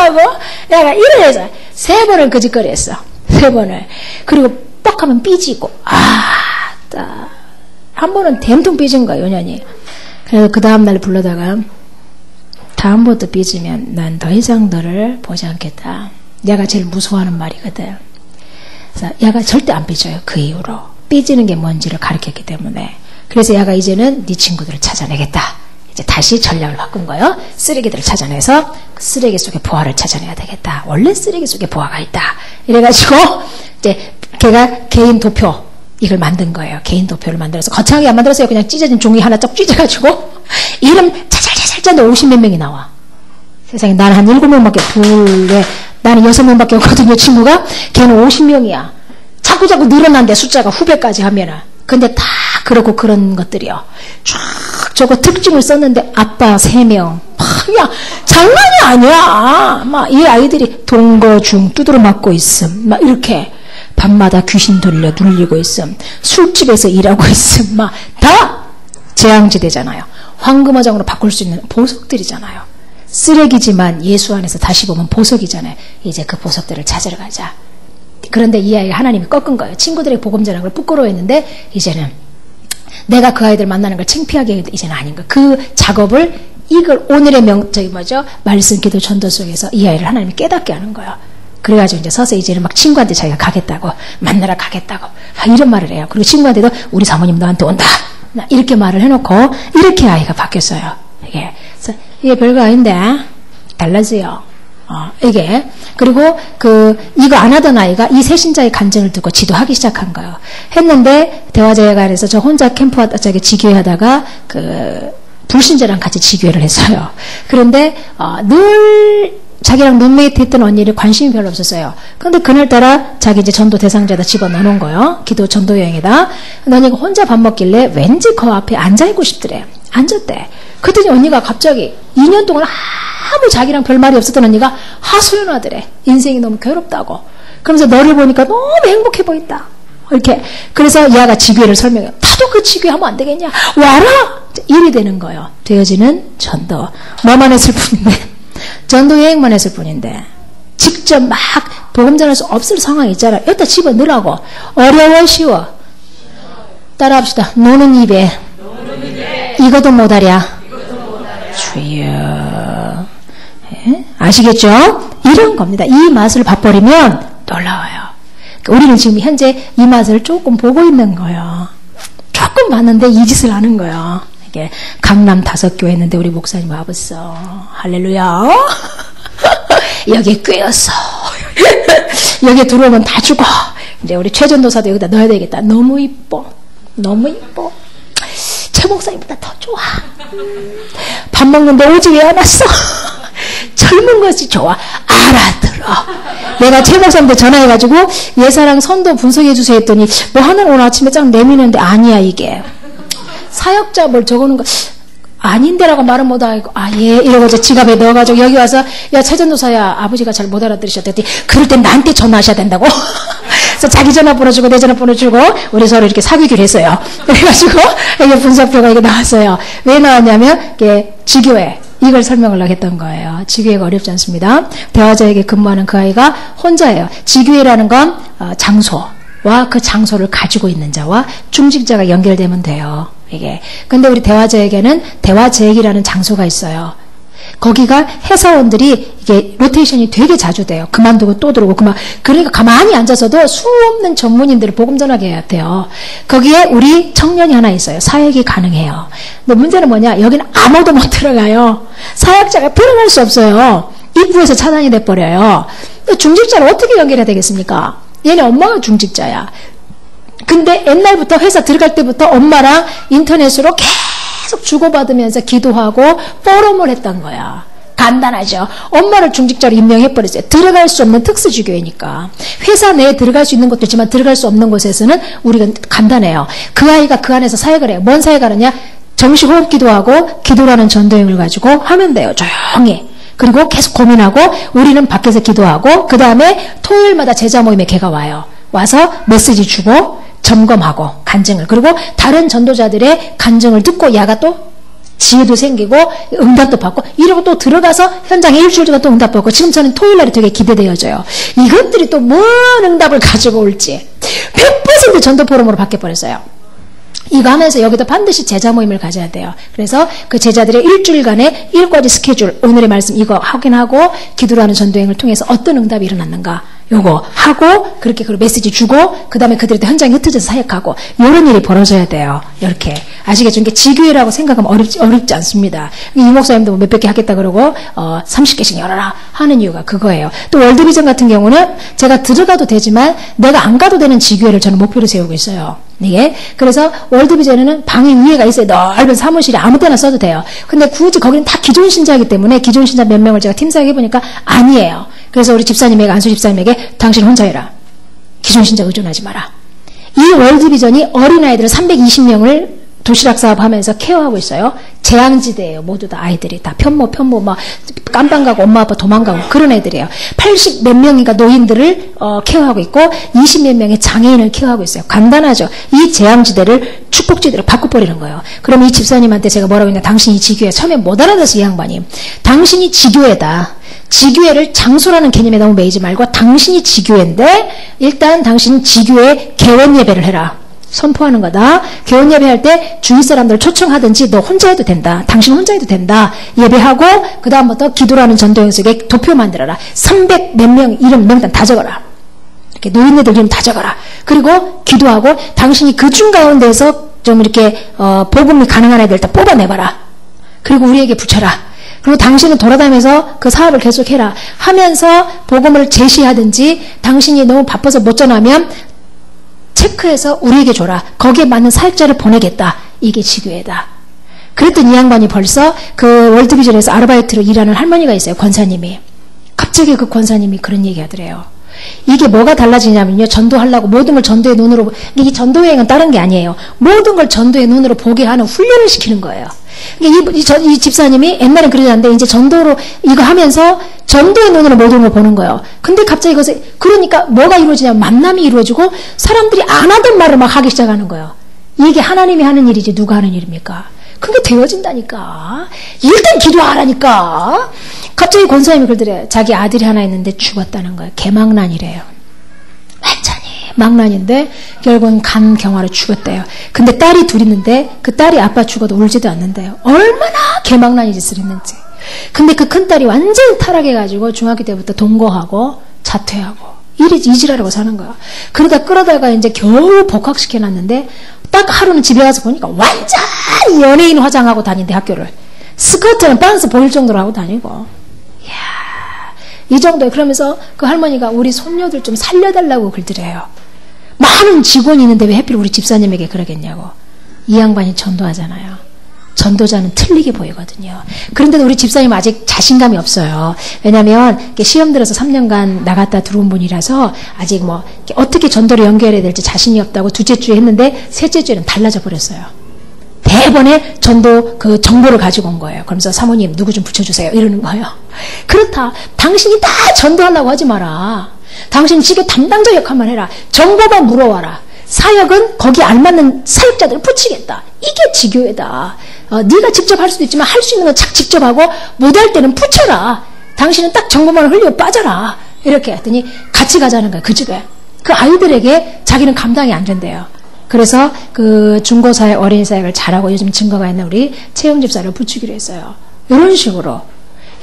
하고 내가 일을 해서 3번을 그 짓거리 했어. 3번을. 그리고 뻑 하면 삐지고 한 번은 댐통 삐진 거야. 연연히. 그래서 그 다음날 불러다가 다음부터 삐지면 난 더 이상 너를 보지 않겠다. 내가 제일 무서워하는 말이거든. 그래서 야가 절대 안 삐져요. 그 이후로 삐지는 게 뭔지를 가르쳤기 때문에. 그래서 야가 이제는 네 친구들을 찾아내겠다. 이제 다시 전략을 바꾼 거예요. 쓰레기들을 찾아내서 그 쓰레기 속에 보화를 찾아내야 되겠다. 원래 쓰레기 속에 보화가 있다. 이래가지고 이제 걔가 개인 도표 이걸 만든 거예요. 개인 도표를 만들어서 거창하게 안 만들었어요. 그냥 찢어진 종이 하나 쩍 찢어가지고 이름 차잘차잘 짰는데 50몇 명이 나와. 세상에 나는 한 7명밖에 나는 6명밖에 없거든요. 친구가. 걔는 50명이야. 자꾸 늘어난대. 숫자가 후배까지 하면은. 근데 다 그렇고 그런 것들이요. 쫙 저거 특징을 썼는데 아빠 3명. 야 장난이 아니야. 막 이 아이들이 동거중 두드러 맞고 있음. 막 이렇게 밤마다 귀신 돌려 눌리고 있음. 술집에서 일하고 있음. 막 다 재앙지대잖아요. 황금어장으로 바꿀 수 있는 보석들이잖아요. 쓰레기지만 예수 안에서 다시 보면 보석이잖아요. 이제 그 보석들을 찾으러 가자. 그런데 이 아이가 하나님이 꺾은 거예요. 친구들에게 복음 전하는 걸 부끄러워했는데 이제는 내가 그 아이들 만나는 걸 창피하게 해도 이제는 아닌 거예요. 그 작업을 이걸 오늘의 말씀 기도 전도 속에서 이 아이를 하나님이 깨닫게 하는 거예요. 그래가지고 이제 서서 이제는 막 친구한테 자기가 가겠다고 만나러 가겠다고 이런 말을 해요. 그리고 친구한테도 우리 사모님 너한테 온다. 이렇게 말을 해놓고 이렇게 아이가 바뀌었어요. 이게 별거 아닌데 달라져요. 이게. 그리고 이거 안 하던 아이가 이 새신자의 간증을 듣고 지도하기 시작한 거예요. 했는데 대화제회관에서 저 혼자 캠프 지교회 하다가 불신자랑 같이 지교회를 했어요. 그런데 늘 자기랑 룸메이트 했던 언니를 관심이 별로 없었어요. 그런데 그날따라 자기 이제 전도 대상자에다 집어넣어놓은 거예요. 기도 전도 여행에다. 근데 언니가 혼자 밥 먹길래 왠지 그 앞에 앉아있고 싶더래. 앉았대. 그랬더니 언니가 갑자기 2년 동안 아무 자기랑 별 말이 없었던 언니가 하소연하더래. 인생이 너무 괴롭다고. 그러면서 너를 보니까 너무 행복해 보인다. 이렇게. 그래서 얘가 지교회를 설명해요. 나도 그 지교회 하면 안 되겠냐. 와라. 일이 되는 거예요. 되어지는 전도. 뭐만 했을 뿐인데. 전도 여행만 했을 뿐인데. 직접 막 복음 전할 수 없을 상황이 있잖아. 여기다 집어넣으라고. 어려워 쉬워. 따라합시다. 노는 입에. 이것도 못하랴. 주여. 아시겠죠? 이런 겁니다. 이 맛을 봐버리면 놀라워요. 우리는 지금 현재 이 맛을 조금 보고 있는 거예요. 조금 봤는데 이 짓을 하는 거예요. 이게 강남 5교회 했는데 우리 목사님 와봤어. 할렐루야. 여기 꿰었어. 여기 들어오면 다 죽어. 이제 우리 최전도사도 여기다 넣어야 되겠다. 너무 이뻐. 너무 이뻐. 최 목사님보다 더 좋아. 밥 먹는데 오지 왜 안 왔어? 젊은 것이 좋아. 알아들어. 내가 최 목사님한테 전화해가지고 예사랑 선도 분석해주세요 했더니 뭐 하나는 오늘 아침에 쫙 내미는데 아니야 이게. 사역자 뭘 적어놓은 거 아닌데라고 말은 못하고 예 이러고 이제 지갑에 넣어가지고 여기 와서 야 최전도사야 아버지가 잘 못 알아들으셨더니 그럴 땐 나한테 전화하셔야 된다고. 그래서 자기 전화번호 주고 내 전화번호 주고 우리 서로 이렇게 사귀기로 했어요. 그래가지고 이게 분석표가 이게 나왔어요. 왜 나왔냐면 이게 지교회 이걸 설명을 하겠던 거예요. 지교회가 어렵지 않습니다. 대화자에게 근무하는 그 아이가 혼자예요. 지교회라는 건 장소와 그 장소를 가지고 있는 자와 중직자가 연결되면 돼요. 이게. 근데 우리 대화자에게는 대화제액이라는 장소가 있어요. 거기가 회사원들이 이게 로테이션이 되게 자주 돼요. 그만두고 또 들어오고 그러니까 가만히 앉아서도 수없는 전문인들을 복음 전하게 해야 돼요. 거기에 우리 청년이 하나 있어요. 사역이 가능해요. 근데 문제는 뭐냐? 여기는 아무도 못 들어가요. 사역자가 들어갈 수 없어요. 입구에서 차단이 돼버려요. 중직자를 어떻게 연결해야 되겠습니까? 얘네 엄마가 중직자야. 근데 옛날부터 회사 들어갈 때부터 엄마랑 인터넷으로 계속 주고받으면서 기도하고 포럼을 했던 거야. 간단하죠. 엄마를 중직자로 임명해버렸어요. 들어갈 수 없는 특수지교회니까. 회사 내에 들어갈 수 있는 것도 있지만 들어갈 수 없는 곳에서는 우리가 간단해요. 그 아이가 그 안에서 사역을 해요. 뭔 사역을 하느냐? 정식 호흡 기도하고 기도라는 전도행을 가지고 하면 돼요. 조용히. 그리고 계속 고민하고 우리는 밖에서 기도하고 그 다음에 토요일마다 제자 모임에 걔가 와요. 와서 메시지 주고 점검하고 간증을. 그리고 다른 전도자들의 간증을 듣고 야가 또 지혜도 생기고 응답도 받고 이러고 또 들어가서 현장에 일주일 동안 또 응답 받고 지금 저는 토요일날이 되게 기대되어져요. 이것들이 또 뭔 응답을 가지고 올지 100% 전도 포럼으로 바뀌어버렸어요. 이거 하면서 여기도 반드시 제자 모임을 가져야 돼요. 그래서 그 제자들의 일주일간의 1가지 스케줄, 오늘의 말씀 이거 확인하고 기도로 하는 전도행을 통해서 어떤 응답이 일어났는가 요거 하고 그렇게 그 메시지 주고 그 다음에 그들한테 현장에 흩어져서 사역하고 이런 일이 벌어져야 돼요. 이렇게 아시겠죠? 이게 지교회라고 생각하면 어렵지 않습니다. 이 목사님도 몇백 개 하겠다 그러고 30개씩 열어라 하는 이유가 그거예요. 또 월드비전 같은 경우는 제가 들어가도 되지만 내가 안 가도 되는 지교회를 저는 목표로 세우고 있어요. 이게 그래서 월드비전에는 방이 위에가 있어요. 넓은 사무실에 아무 때나 써도 돼요. 근데 굳이 거기는 다 기존 신자이기 때문에 기존 신자 몇 명을 제가 팀 사역해보니까 아니에요. 그래서 우리 집사님에게 안수 집사님에게 당신 혼자 해라. 기존 신자 의존하지 마라. 이 월드비전이 어린아이들을 320명을 도시락 사업하면서 케어하고 있어요. 재앙지대예요. 모두 다 아이들이 다 편모 막 깜빵 가고 엄마 아빠 도망가고 그런 애들이에요. 80 몇 명인가 노인들을 케어하고 있고 20 몇 명의 장애인을 케어하고 있어요. 간단하죠. 이 재앙지대를 축복지대로 바꿔버리는 거예요. 그럼 이 집사님한테 제가 뭐라고 했냐? 당신이 지교회 처음에 못 알아들었어 이 양반이. 당신이 지교회다. 지교회를 장소라는 개념에 너무 매이지 말고 당신이 지교회인데 일단 당신은 지교회 개원 예배를 해라. 선포하는 거다. 개원 예배할 때 주위 사람들 초청하든지 너 혼자 해도 된다. 당신 혼자 해도 된다. 예배하고 그 다음부터 기도라는 전도행 속에 도표 만들어라. 300 몇 명 이름 명단 다 적어라. 이렇게 노인네들 이름 다 적어라. 그리고 기도하고 당신이 그 중 가운데서 좀 이렇게 복음이 가능한 애들 다 뽑아내봐라. 그리고 우리에게 붙여라. 그리고 당신은 돌아다니면서 그 사업을 계속해라. 하면서 복음을 제시하든지 당신이 너무 바빠서 못 전하면 체크해서 우리에게 줘라. 거기에 맞는 사역자를 보내겠다. 이게 지교회다. 그랬더니 이 양반이 벌써 그 월드비전에서 아르바이트로 일하는 할머니가 있어요. 권사님이. 갑자기 그 권사님이 그런 얘기 하더래요. 이게 뭐가 달라지냐면요. 전도하려고 모든 걸 전도의 눈으로, 이 전도여행은 다른 게 아니에요. 모든 걸 전도의 눈으로 보게 하는 훈련을 시키는 거예요. 이 집사님이 옛날엔 그러지 않는데 이제 전도로 이거 하면서 전도의 눈으로 모든 걸 보는 거예요. 근데 갑자기 이것에 그러니까 뭐가 이루어지냐면 만남이 이루어지고 사람들이 안 하던 말을 막 하기 시작하는 거예요. 이게 하나님이 하는 일이지 누가 하는 일입니까? 그게 되어진다니까. 일단 기도하라니까. 갑자기 권사님이 그러더래요. 자기 아들이 하나 있는데 죽었다는 거예요. 개망난이래요. 완전히 망난인데 결국은 간경화로 죽었대요. 근데 딸이 둘 있는데 그 딸이 아빠 죽어도 울지도 않는데요. 얼마나 개망난 짓을 했는지. 근데 그 큰딸이 완전히 타락해가지고 중학교 때부터 동거하고 자퇴하고 이지라라고 사는 거야. 그러다 끌어다가 이제 겨우 복학시켜놨는데 딱 하루는 집에 가서 보니까 완전히 연예인 화장하고 다닌대 학교를. 스커트는 빤스 보일 정도로 하고 다니고. 이야, 이 정도에 그러면서 그 할머니가 우리 손녀들 좀 살려달라고 글들여요. 많은 직원이 있는데 왜 하필 우리 집사님에게 그러겠냐고. 이 양반이 전도하잖아요. 전도자는 틀리게 보이거든요. 그런데도 우리 집사님 아직 자신감이 없어요. 왜냐하면 시험 들어서 3년간 나갔다 들어온 분이라서 아직 뭐 어떻게 전도를 연결해야 될지 자신이 없다고 둘째 주에 했는데 셋째 주에는 달라져 버렸어요. 대번에 전도 그 정보를 가지고 온 거예요. 그러면서 사모님 누구 좀 붙여주세요 이러는 거예요. 그렇다. 당신이 다 전도하려고 하지 마라. 당신 지교 담당자 역할만 해라. 정보만 물어와라. 사역은 거기에 알맞는 사역자들을 붙이겠다. 이게 지교회다. 네가 직접 할 수도 있지만 할 수 있는 건 직접 하고 못할 때는 붙여라. 당신은 딱 정보만 흘리고 빠져라. 이렇게 했더니 같이 가자는 거야. 그 집에. 그 아이들에게 자기는 감당이 안 된대요. 그래서 그 중고사역, 어린이사역을 잘하고 요즘 증거가 있는 우리 채영 집사를 붙이기로 했어요. 이런 식으로.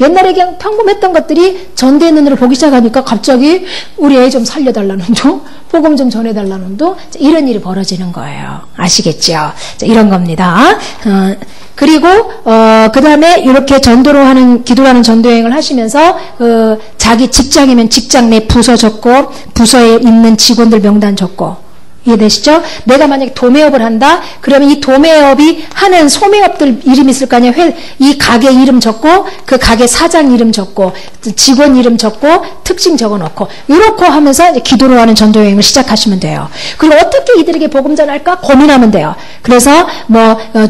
옛날에 그냥 평범했던 것들이 전대의 눈으로 보기 시작하니까 갑자기 우리 애 좀 살려달라는 둥, 복음 좀 전해달라는 둥, 이런 일이 벌어지는 거예요. 아시겠죠? 이런 겁니다. 그리고 그 다음에 이렇게 전도로 하는 기도하는 전도여행을 하시면서 자기 직장이면 직장 내 부서 적고 부서에 있는 직원들 명단 적고 이해되시죠? 내가 만약에 도매업을 한다? 그러면 이 도매업이 하는 소매업들 이름 있을 거 아니에요? 이 가게 이름 적고, 그 가게 사장 이름 적고, 직원 이름 적고, 특징 적어 놓고, 이렇게 하면서 이제 기도로 하는 전도여행을 시작하시면 돼요. 그리고 어떻게 이들에게 복음 전할까? 고민하면 돼요. 그래서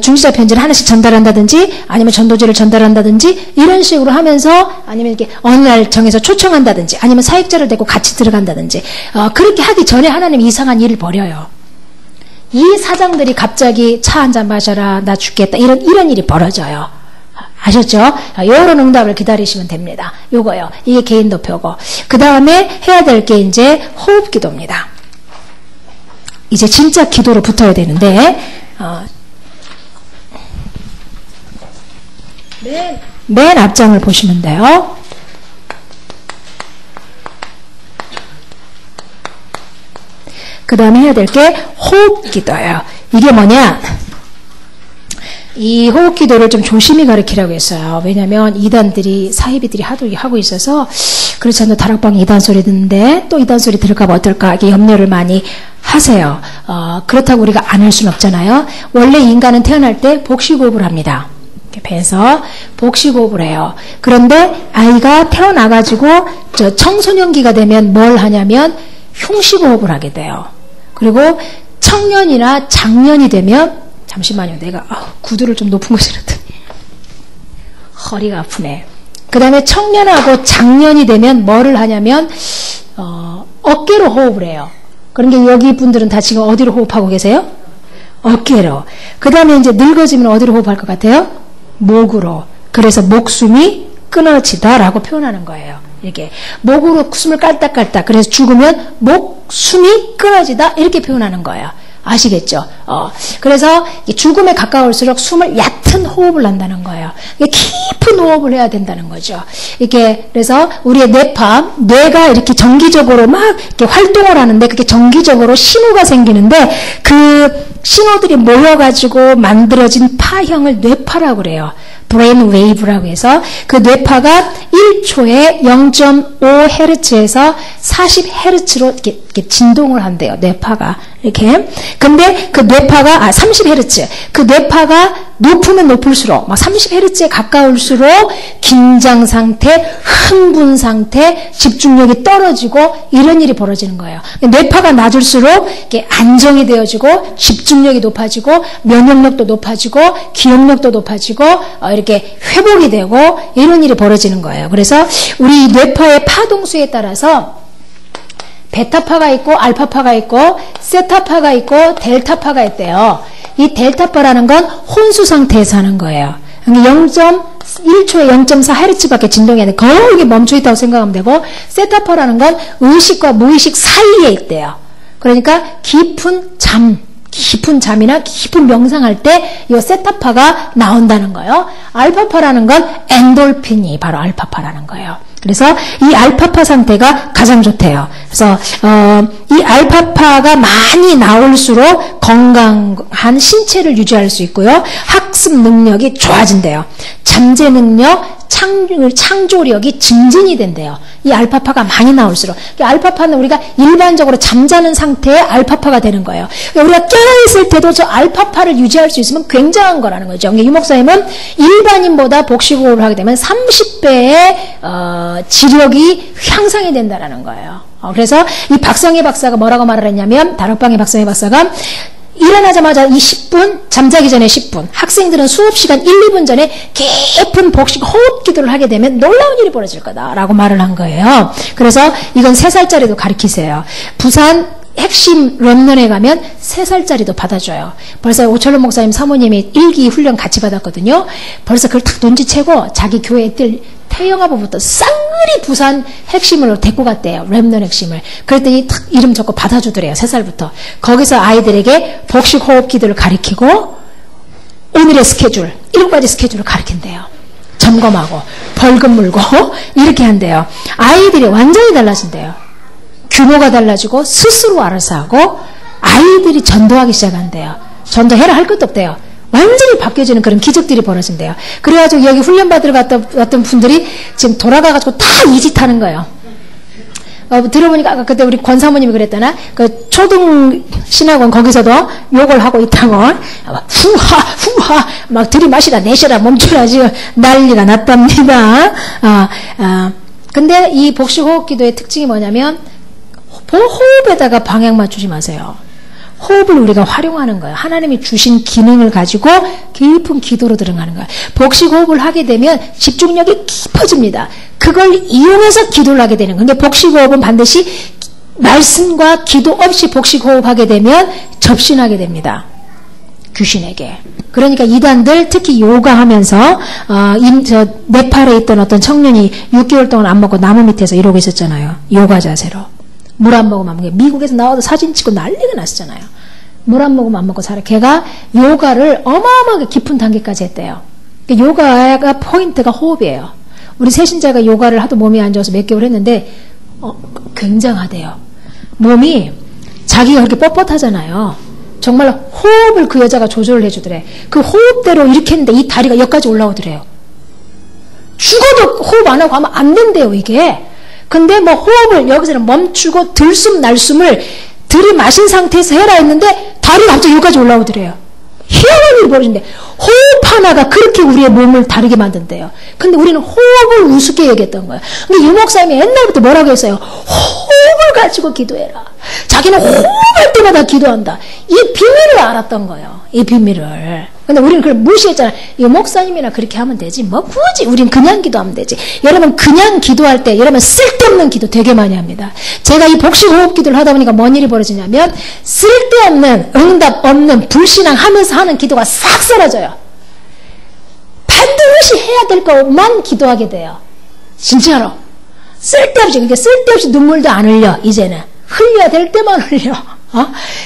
중지자 편지를 하나씩 전달한다든지, 아니면 전도지를 전달한다든지, 이런 식으로 하면서, 아니면 이렇게 어느 날 정해서 초청한다든지, 아니면 사역자를 데리고 같이 들어간다든지, 그렇게 하기 전에 하나님 이상한 일을 벌여요. 이 사장들이 갑자기 차 한 잔 마셔라, 나 죽겠다, 이런 일이 벌어져요. 아셨죠? 요런 응답을 기다리시면 됩니다. 요거요. 이게 개인 도표고. 그 다음에 해야 될 게 이제 호흡 기도입니다. 이제 진짜 기도로 붙어야 되는데, 맨 앞장을 보시면 돼요. 그 다음에 해야 될 게 호흡 기도예요. 이게 뭐냐? 이 호흡 기도를 좀 조심히 가르치라고 했어요. 왜냐면 이단들이, 사이비들이 하고 있어서, 그렇지 않아도 다락방에 이단 소리 듣는데, 또 이단 소리 들을까봐 어떨까, 이게 염려를 많이 하세요. 그렇다고 우리가 안 할 수는 없잖아요. 원래 인간은 태어날 때 복식호흡을 합니다. 이렇게 배에서 복식호흡을 해요. 그런데 아이가 태어나가지고, 청소년기가 되면 뭘 하냐면, 흉식호흡을 하게 돼요. 그리고 청년이나 장년이 되면, 잠시만요, 내가 구두를 좀 높은 곳에 놨더니 허리가 아프네. 그 다음에 청년하고 장년이 되면 뭐를 하냐면 어깨로 호흡을 해요. 그런데 여기 분들은 다 지금 어디로 호흡하고 계세요? 어깨로. 그 다음에 이제 늙어지면 어디로 호흡할 것 같아요? 목으로. 그래서 목숨이 끊어지다라고 표현하는 거예요. 이렇게 목으로 숨을 깔딱깔딱. 그래서 죽으면 목숨이 끊어지다 이렇게 표현하는 거예요. 아시겠죠? 그래서 죽음에 가까울수록 숨을 얕은 호흡을 한다는 거예요. 깊은 호흡을 해야 된다는 거죠. 이렇게, 그래서 우리의 뇌가 이렇게 정기적으로 막 이렇게 활동을 하는데 그게 정기적으로 신호가 생기는데 그 신호들이 모여가지고 만들어진 파형을 뇌파라고 그래요. 브레인 웨이브라고 해서 그 뇌파가 1초에 0.5Hz에서 40Hz로 이렇게 진동을 한대요. 뇌파가. 이렇게. 근데 그 뇌파가, 30Hz. 그 뇌파가 높으면 높을수록, 막 30Hz에 가까울수록 긴장 상태, 흥분 상태, 집중력이 떨어지고 이런 일이 벌어지는 거예요. 뇌파가 낮을수록 이렇게 안정이 되어지고 집중력이 높아지고 면역력도 높아지고 기억력도 높아지고 이렇게 회복이 되고 이런 일이 벌어지는 거예요. 그래서 우리 뇌파의 파동수에 따라서 베타파가 있고 알파파가 있고 세타파가 있고 델타파가 있대요. 이 델타파라는 건 혼수 상태에서 하는 거예요. 1초에 0.4Hz밖에 진동이 안 돼. 거기 멈춰 있다고 생각하면 되고 세타파라는 건 의식과 무의식 사이에 있대요. 그러니까 깊은 잠이나 깊은 명상할 때 이 세타파가 나온다는 거예요. 알파파라는 건 엔돌핀이 바로 알파파라는 거예요. 그래서 이 알파파 상태가 가장 좋대요. 그래서 이 알파파가 많이 나올수록 건강한 신체를 유지할 수 있고요. 학습 능력이 좋아진대요. 잠재 능력, 창조력이 증진이 된대요. 이 알파파가 많이 나올수록. 알파파는 우리가 일반적으로 잠자는 상태의 알파파가 되는 거예요. 우리가 깨어있을 때도 저 알파파를 유지할 수 있으면 굉장한 거라는 거죠. 유 목사님은 일반인보다 복식호흡을 하게 되면 30배의 지력이 향상이 된다는 거예요. 그래서 이 박성희 박사가 뭐라고 말을 했냐면, 다락방의 박성희 박사가 일어나자마자 이 10분, 잠자기 전에 10분, 학생들은 수업 시간 1, 2분 전에 깊은 복식 호흡 기도를 하게 되면 놀라운 일이 벌어질 거다라고 말을 한 거예요. 그래서 이건 3살짜리도 가르치세요. 부산 핵심 랩런에 가면 3살짜리도 받아줘요. 벌써 오철로 목사님 사모님이 1기 훈련 같이 받았거든요. 벌써 그걸 탁 눈치채고 자기 교회 애들 태영아부부터 쌍그리 부산 핵심을 데리고 갔대요. 랩런 핵심을. 그랬더니 탁 이름 적고 받아주더래요. 3살부터. 거기서 아이들에게 복식 호흡 기도를 가르치고 오늘의 스케줄, 7가지 스케줄을 가르친대요. 점검하고 벌금 물고 이렇게 한대요. 아이들이 완전히 달라진대요. 규모가 달라지고 스스로 알아서 하고 아이들이 전도하기 시작한대요. 전도해라 할 것도 없대요. 완전히 바뀌어지는 그런 기적들이 벌어진대요. 그래가지고 여기 훈련 받으러 갔던 분들이 지금 돌아가가지고 다 이짓하는 거예요. 들어보니까 아까 그때 우리 권 사모님이 그랬다나 그 초등 신학원 거기서도 욕을 하고 있다고 후하 막 들이마시라 내쉬라 멈추라 지금 난리가 났답니다. 근데 이 복식호흡 기도의 특징이 뭐냐면 호흡에다가 방향 맞추지 마세요. 호흡을 우리가 활용하는 거예요. 하나님이 주신 기능을 가지고 깊은 기도로 들어가는 거예요. 복식호흡을 하게 되면 집중력이 깊어집니다. 그걸 이용해서 기도를 하게 되는 거예요. 근데 복식호흡은 반드시 말씀과 기도 없이 복식호흡하게 되면 접신하게 됩니다. 귀신에게. 그러니까 이단들 특히 요가하면서 네팔에 있던 어떤 청년이 6개월 동안 안 먹고 나무 밑에서 이러고 있었잖아요. 요가 자세로. 물 안 먹으면 안 먹어요. 미국에서 나와도 사진 찍고 난리가 났었잖아요. 물 안 먹으면 안 먹고 살아. 걔가 요가를 어마어마하게 깊은 단계까지 했대요. 요가가 포인트가 호흡이에요. 우리 세신자가 요가를 하도 몸이 안 좋아서 몇 개월 했는데 굉장하대요. 몸이 자기가 그렇게 뻣뻣하잖아요. 정말 호흡을 그 여자가 조절을 해주더래. 그 호흡대로 이렇게 했는데 이 다리가 여기까지 올라오더래요. 죽어도 호흡 안 하고 하면 안 된대요, 이게. 근데 뭐 호흡을 여기서는 멈추고 들숨 날숨을 들이마신 상태에서 해라 했는데 다리가 갑자기 여기까지 올라오더래요. 희한한 일이 벌어진대. 호흡 하나가 그렇게 우리의 몸을 다르게 만든대요. 근데 우리는 호흡을 우습게 얘기했던 거예요. 근데 유목사님이 옛날부터 뭐라고 했어요? 호흡을 가지고 기도해라. 자기는 호흡할 때마다 기도한다. 이 비밀을 알았던 거예요. 이 비밀을. 근데 우리는 그걸 무시했잖아요. 유목사님이나 그렇게 하면 되지. 뭐 굳이 우린 그냥 기도하면 되지. 여러분 그냥 기도할 때 여러분 쓸데없는 기도 되게 많이 합니다. 제가 이 복식호흡 기도를 하다 보니까 뭔 일이 벌어지냐면 쓸데없는 응답 없는 불신앙 하면서 하는 기도가 싹 사라져요. 반드시 해야 될 것만 기도하게 돼요. 진짜로. 쓸데없이, 그러니까 쓸데없이 눈물도 안 흘려, 이제는. 흘려야 될 때만 흘려.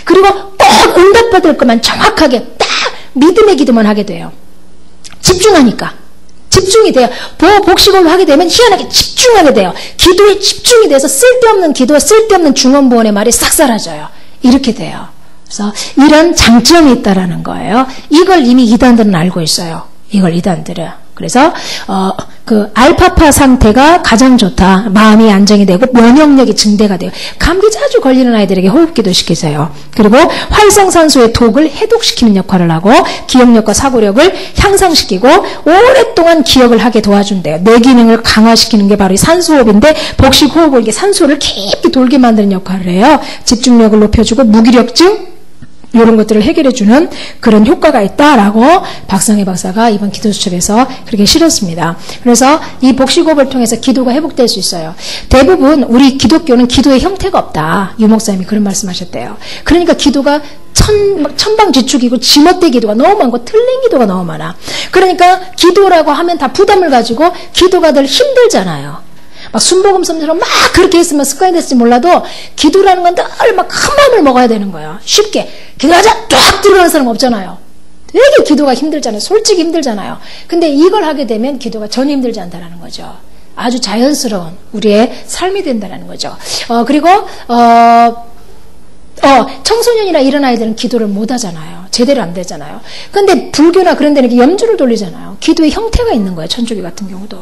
그리고 꼭 응답받을 것만 정확하게 딱 믿음의 기도만 하게 돼요. 집중하니까. 집중이 돼요. 복식호흡을 하게 되면 희한하게 집중하게 돼요. 기도에 집중이 돼서 쓸데없는 기도와 쓸데없는 중언부언의 말이 싹 사라져요. 이렇게 돼요. 그래서 이런 장점이 있다라는 거예요. 이걸 이미 이단들은 알고 있어요. 이걸 이단들은. 그래서 그 알파파 상태가 가장 좋다. 마음이 안정이 되고 면역력이 증대가 돼요. 감기 자주 걸리는 아이들에게 호흡기도 시키세요. 그리고 활성산소의 독을 해독시키는 역할을 하고 기억력과 사고력을 향상시키고 오랫동안 기억을 하게 도와준대요. 뇌 기능을 강화시키는 게 바로 이 산소호흡인데 복식호흡을 이게 산소를 깊이 돌게 만드는 역할을 해요. 집중력을 높여주고 무기력증 이런 것들을 해결해주는 그런 효과가 있다라고 박상혜 박사가 이번 기도수첩에서 그렇게 실었습니다. 그래서 이 복식호흡을 통해서 기도가 회복될 수 있어요. 대부분 우리 기독교는 기도의 형태가 없다. 유 목사님이 그런 말씀하셨대요. 그러니까 기도가 천방지축이고 지멋대 기도가 너무 많고 틀린 기도가 너무 많아. 그러니까 기도라고 하면 다 부담을 가지고 기도가 늘 힘들잖아요. 막 순복음섬처럼 막 그렇게 했으면 습관이 됐을지 몰라도 기도라는 건 늘 막 큰 마음을 먹어야 되는 거예요. 쉽게 기도하자 쫙 들어가는 사람 없잖아요. 되게 기도가 힘들잖아요. 솔직히 힘들잖아요. 근데 이걸 하게 되면 기도가 전혀 힘들지 않다라는 거죠. 아주 자연스러운 우리의 삶이 된다는 거죠. 그리고 청소년이나 이런 아이들은 기도를 못 하잖아요. 제대로 안 되잖아요. 근데 불교나 그런 데는 이렇게 염주를 돌리잖아요. 기도의 형태가 있는 거예요. 천주교 같은 경우도.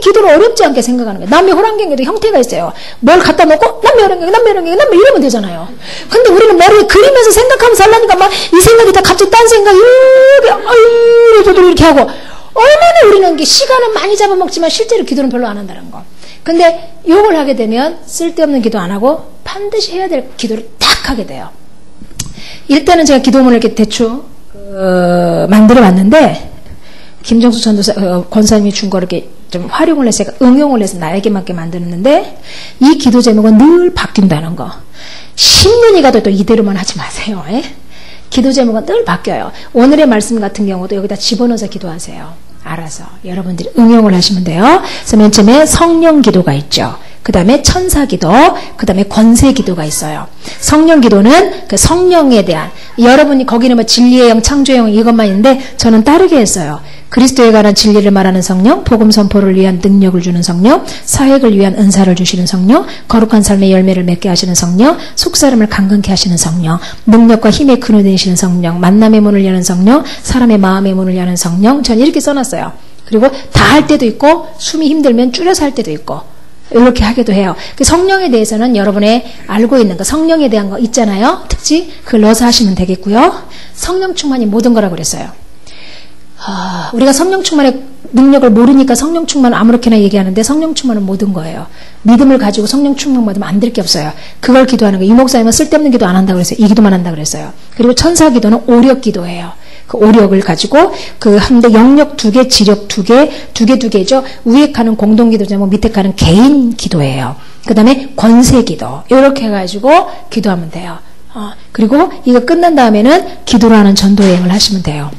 기도를 어렵지 않게 생각하는 거예요. 남매호랑경에도 형태가 있어요. 뭘 갖다 놓고 남매호랑경 이러면 되잖아요. 근데 우리는 머리에 그리면서 생각하면서 하려니까 막 이 생각이 다 갑자기 딴 생각 이렇게 하고 얼마나 우리는 시간은 많이 잡아먹지만 실제로 기도는 별로 안 한다는 거. 근데 욕을 하게 되면 쓸데없는 기도 안 하고 반드시 해야 될 기도를 딱 하게 돼요. 일단은 제가 기도문을 이렇게 대충 만들어 봤는데 김정수 전도사 권사님이 준 거를 이렇게 좀 활용을 해서 제가 응용을 해서 나에게 맞게 만들었는데 이 기도 제목은 늘 바뀐다는 거. 10년이 가도 또 이대로만 하지 마세요. 기도 제목은 늘 바뀌어요. 오늘의 말씀 같은 경우도 여기다 집어넣어서 기도하세요. 알아서 여러분들이 응용을 하시면 돼요. 그래서 맨 처음에 성령 기도가 있죠. 그 다음에 천사 기도, 그 다음에 권세 기도가 있어요. 성령 기도는 그 성령에 대한, 여러분이 거기는 뭐 진리의 영, 창조의 영 이것만 있는데 저는 다르게 했어요. 그리스도에 관한 진리를 말하는 성령, 복음 선포를 위한 능력을 주는 성령, 사역을 위한 은사를 주시는 성령, 거룩한 삶의 열매를 맺게 하시는 성령, 속사람을 강건케 하시는 성령, 능력과 힘의 근원 되시는 성령, 만남의 문을 여는 성령, 사람의 마음의 문을 여는 성령. 전 이렇게 써놨어요. 그리고 다 할 때도 있고 숨이 힘들면 줄여서 할 때도 있고 이렇게 하기도 해요. 그 성령에 대해서는 여러분의 알고 있는 거, 성령에 대한 거 있잖아요. 특징 그걸 넣어서 하시면 되겠고요. 성령 충만이 모든 거라고 그랬어요. 우리가 성령 충만의 능력을 모르니까 성령 충만 아무렇게나 얘기하는데 성령 충만은 모든 거예요. 믿음을 가지고 성령 충만 받으면 안 될 게 없어요. 그걸 기도하는 거예요. 이 목사님은 쓸데없는 기도 안 한다고 그랬어요. 이 기도만 한다고 그랬어요. 그리고 천사 기도는 오력 기도예요. 그 오력을 가지고 그 한데 영역 2개, 지력 2개, 2개죠. 위에 가는 공동 기도죠. 밑에 가는 개인 기도예요. 그 다음에 권세 기도. 이렇게 해가지고 기도하면 돼요. 그리고 이거 끝난 다음에는 기도로 하는 전도 여행을 하시면 돼요.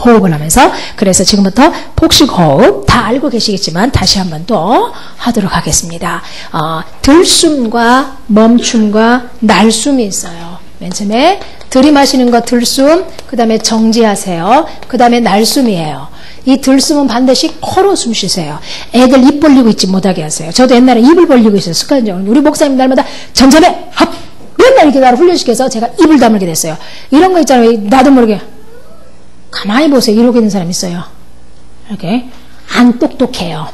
호흡을 하면서. 그래서 지금부터 복식 호흡 다 알고 계시겠지만 다시 한번 또 하도록 하겠습니다. 들숨과 멈춤과 날숨이 있어요. 맨 처음에 들이마시는 거 들숨, 그 다음에 정지하세요. 그 다음에 날숨이에요. 이 들숨은 반드시 코로 숨 쉬세요. 애들 입 벌리고 있지 못하게 하세요. 저도 옛날에 입을 벌리고 있어요. 습관적으로. 우리 목사님 날마다 전전에 헙! 맨날 이렇게 나를 훈련시켜서 제가 입을 다물게 됐어요. 이런 거 있잖아요. 나도 모르게. 가만히 보세요. 이러고 있는 사람 있어요. 이렇게. 안 똑똑해요.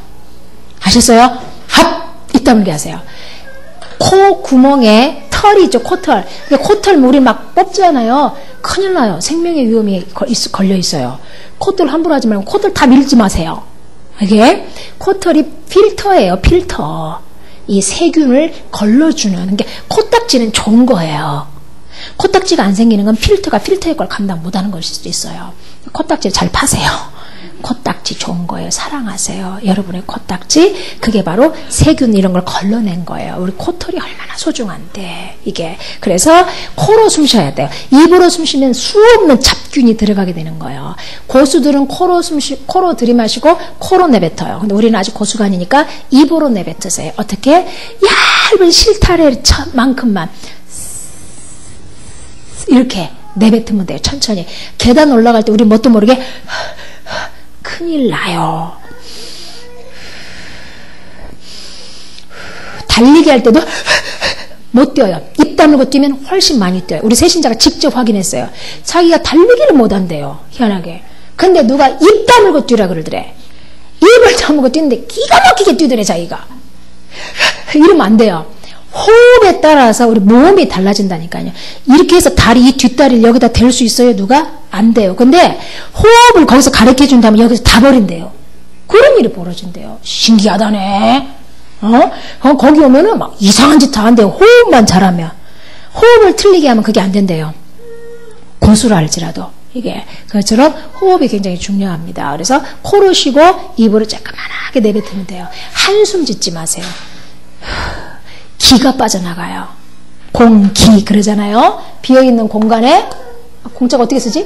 아셨어요? 헙! 입 다물게 하세요. 코 구멍에 털이 있죠. 코털. 코털 물이 막 뽑잖아요. 큰일 나요. 생명의 위험이 걸려 있어요. 코털 함부로 하지 말고 코털 다 밀지 마세요. 이게 코털이 필터예요. 필터. 이 세균을 걸러주는. 그러니까 코딱지는 좋은 거예요. 코딱지가 안 생기는 건 필터가 필터의 걸 감당 못하는 걸 수도 있어요. 코딱지를 잘 파세요. 코딱지 좋은 거예요. 사랑하세요. 여러분의 코딱지, 그게 바로 세균 이런 걸 걸러낸 거예요. 우리 코털이 얼마나 소중한데 이게. 그래서 코로 숨 쉬어야 돼요. 입으로 숨 쉬면 수없는 잡균이 들어가게 되는 거예요. 고수들은 코로 들이마시고 코로 내뱉어요. 근데 우리는 아직 고수가 아니니까 입으로 내뱉으세요. 어떻게? 얇은 실타래만큼만 이렇게 내뱉으면 돼요. 천천히. 계단 올라갈 때 우리 뭣도 모르게 큰일 나요. 달리기 할 때도 못 뛰어요. 입 다물고 뛰면 훨씬 많이 뛰어요. 우리 세신자가 직접 확인했어요. 자기가 달리기를 못한대요. 희한하게. 근데 누가 입 다물고 뛰라 그러더래. 입을 다물고 뛰는데 기가 막히게 뛰더래 자기가. 이러면 안 돼요. 호흡에 따라서 우리 몸이 달라진다니까요. 이렇게 해서 다리, 이 뒷다리를 여기다 댈 수 있어요? 누가? 안 돼요. 근데 호흡을 거기서 가르쳐 준다면 여기서 다 버린대요. 그런 일이 벌어진대요. 신기하다네. 거기 오면은 막 이상한 짓 다 한대요. 호흡만 잘하면. 호흡을 틀리게 하면 그게 안 된대요. 고수를 할지라도. 이게. 그것처럼 호흡이 굉장히 중요합니다. 그래서 코로 쉬고 입으로 조그만하게 내뱉으면 돼요. 한숨 짓지 마세요. 기가 빠져나가요. 공기 그러잖아요. 비어있는 공간에 공자가 어떻게 쓰지?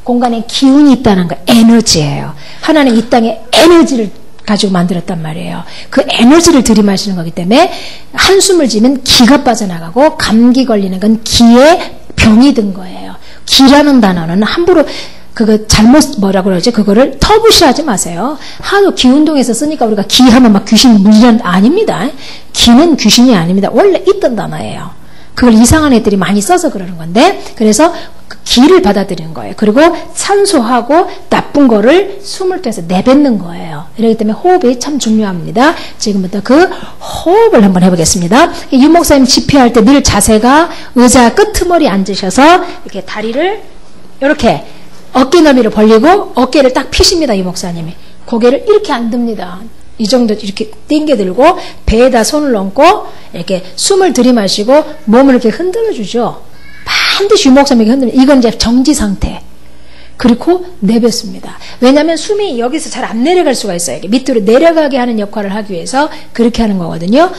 공간에 기운이 있다는 거 에너지예요. 하나는 이 땅에 에너지를 가지고 만들었단 말이에요. 그 에너지를 들이마시는 거기 때문에 한숨을 지면 기가 빠져나가고 감기 걸리는 건 기에 병이 든 거예요. 기라는 단어는 함부로 그거 잘못 뭐라고 그러지? 그거를 터부시하지 마세요. 하도 기운동에서 쓰니까 우리가 기하면 막 귀신 물리는 아닙니다. 기는 귀신이 아닙니다. 원래 있던 단어예요. 그걸 이상한 애들이 많이 써서 그러는 건데, 그래서 그 기를 받아들이는 거예요. 그리고 산소하고 나쁜 거를 숨을 통해서 내뱉는 거예요. 이렇기 때문에 호흡이 참 중요합니다. 지금부터 그 호흡을 한번 해보겠습니다. 유 목사님 집회할 때 늘 자세가 의자 끄트머리 앉으셔서 이렇게 다리를 이렇게 어깨 너비를 벌리고 어깨를 딱 피십니다. 이 목사님이. 고개를 이렇게 안 듭니다. 이 정도 이렇게 땡겨 들고 배에다 손을 얹고 이렇게 숨을 들이마시고 몸을 이렇게 흔들어 주죠. 반드시 유 목사님에게 흔들면 이건 이제 정지 상태. 그리고 내뱉습니다. 왜냐하면 숨이 여기서 잘 안 내려갈 수가 있어요. 이렇게 밑으로 내려가게 하는 역할을 하기 위해서 그렇게 하는 거거든요.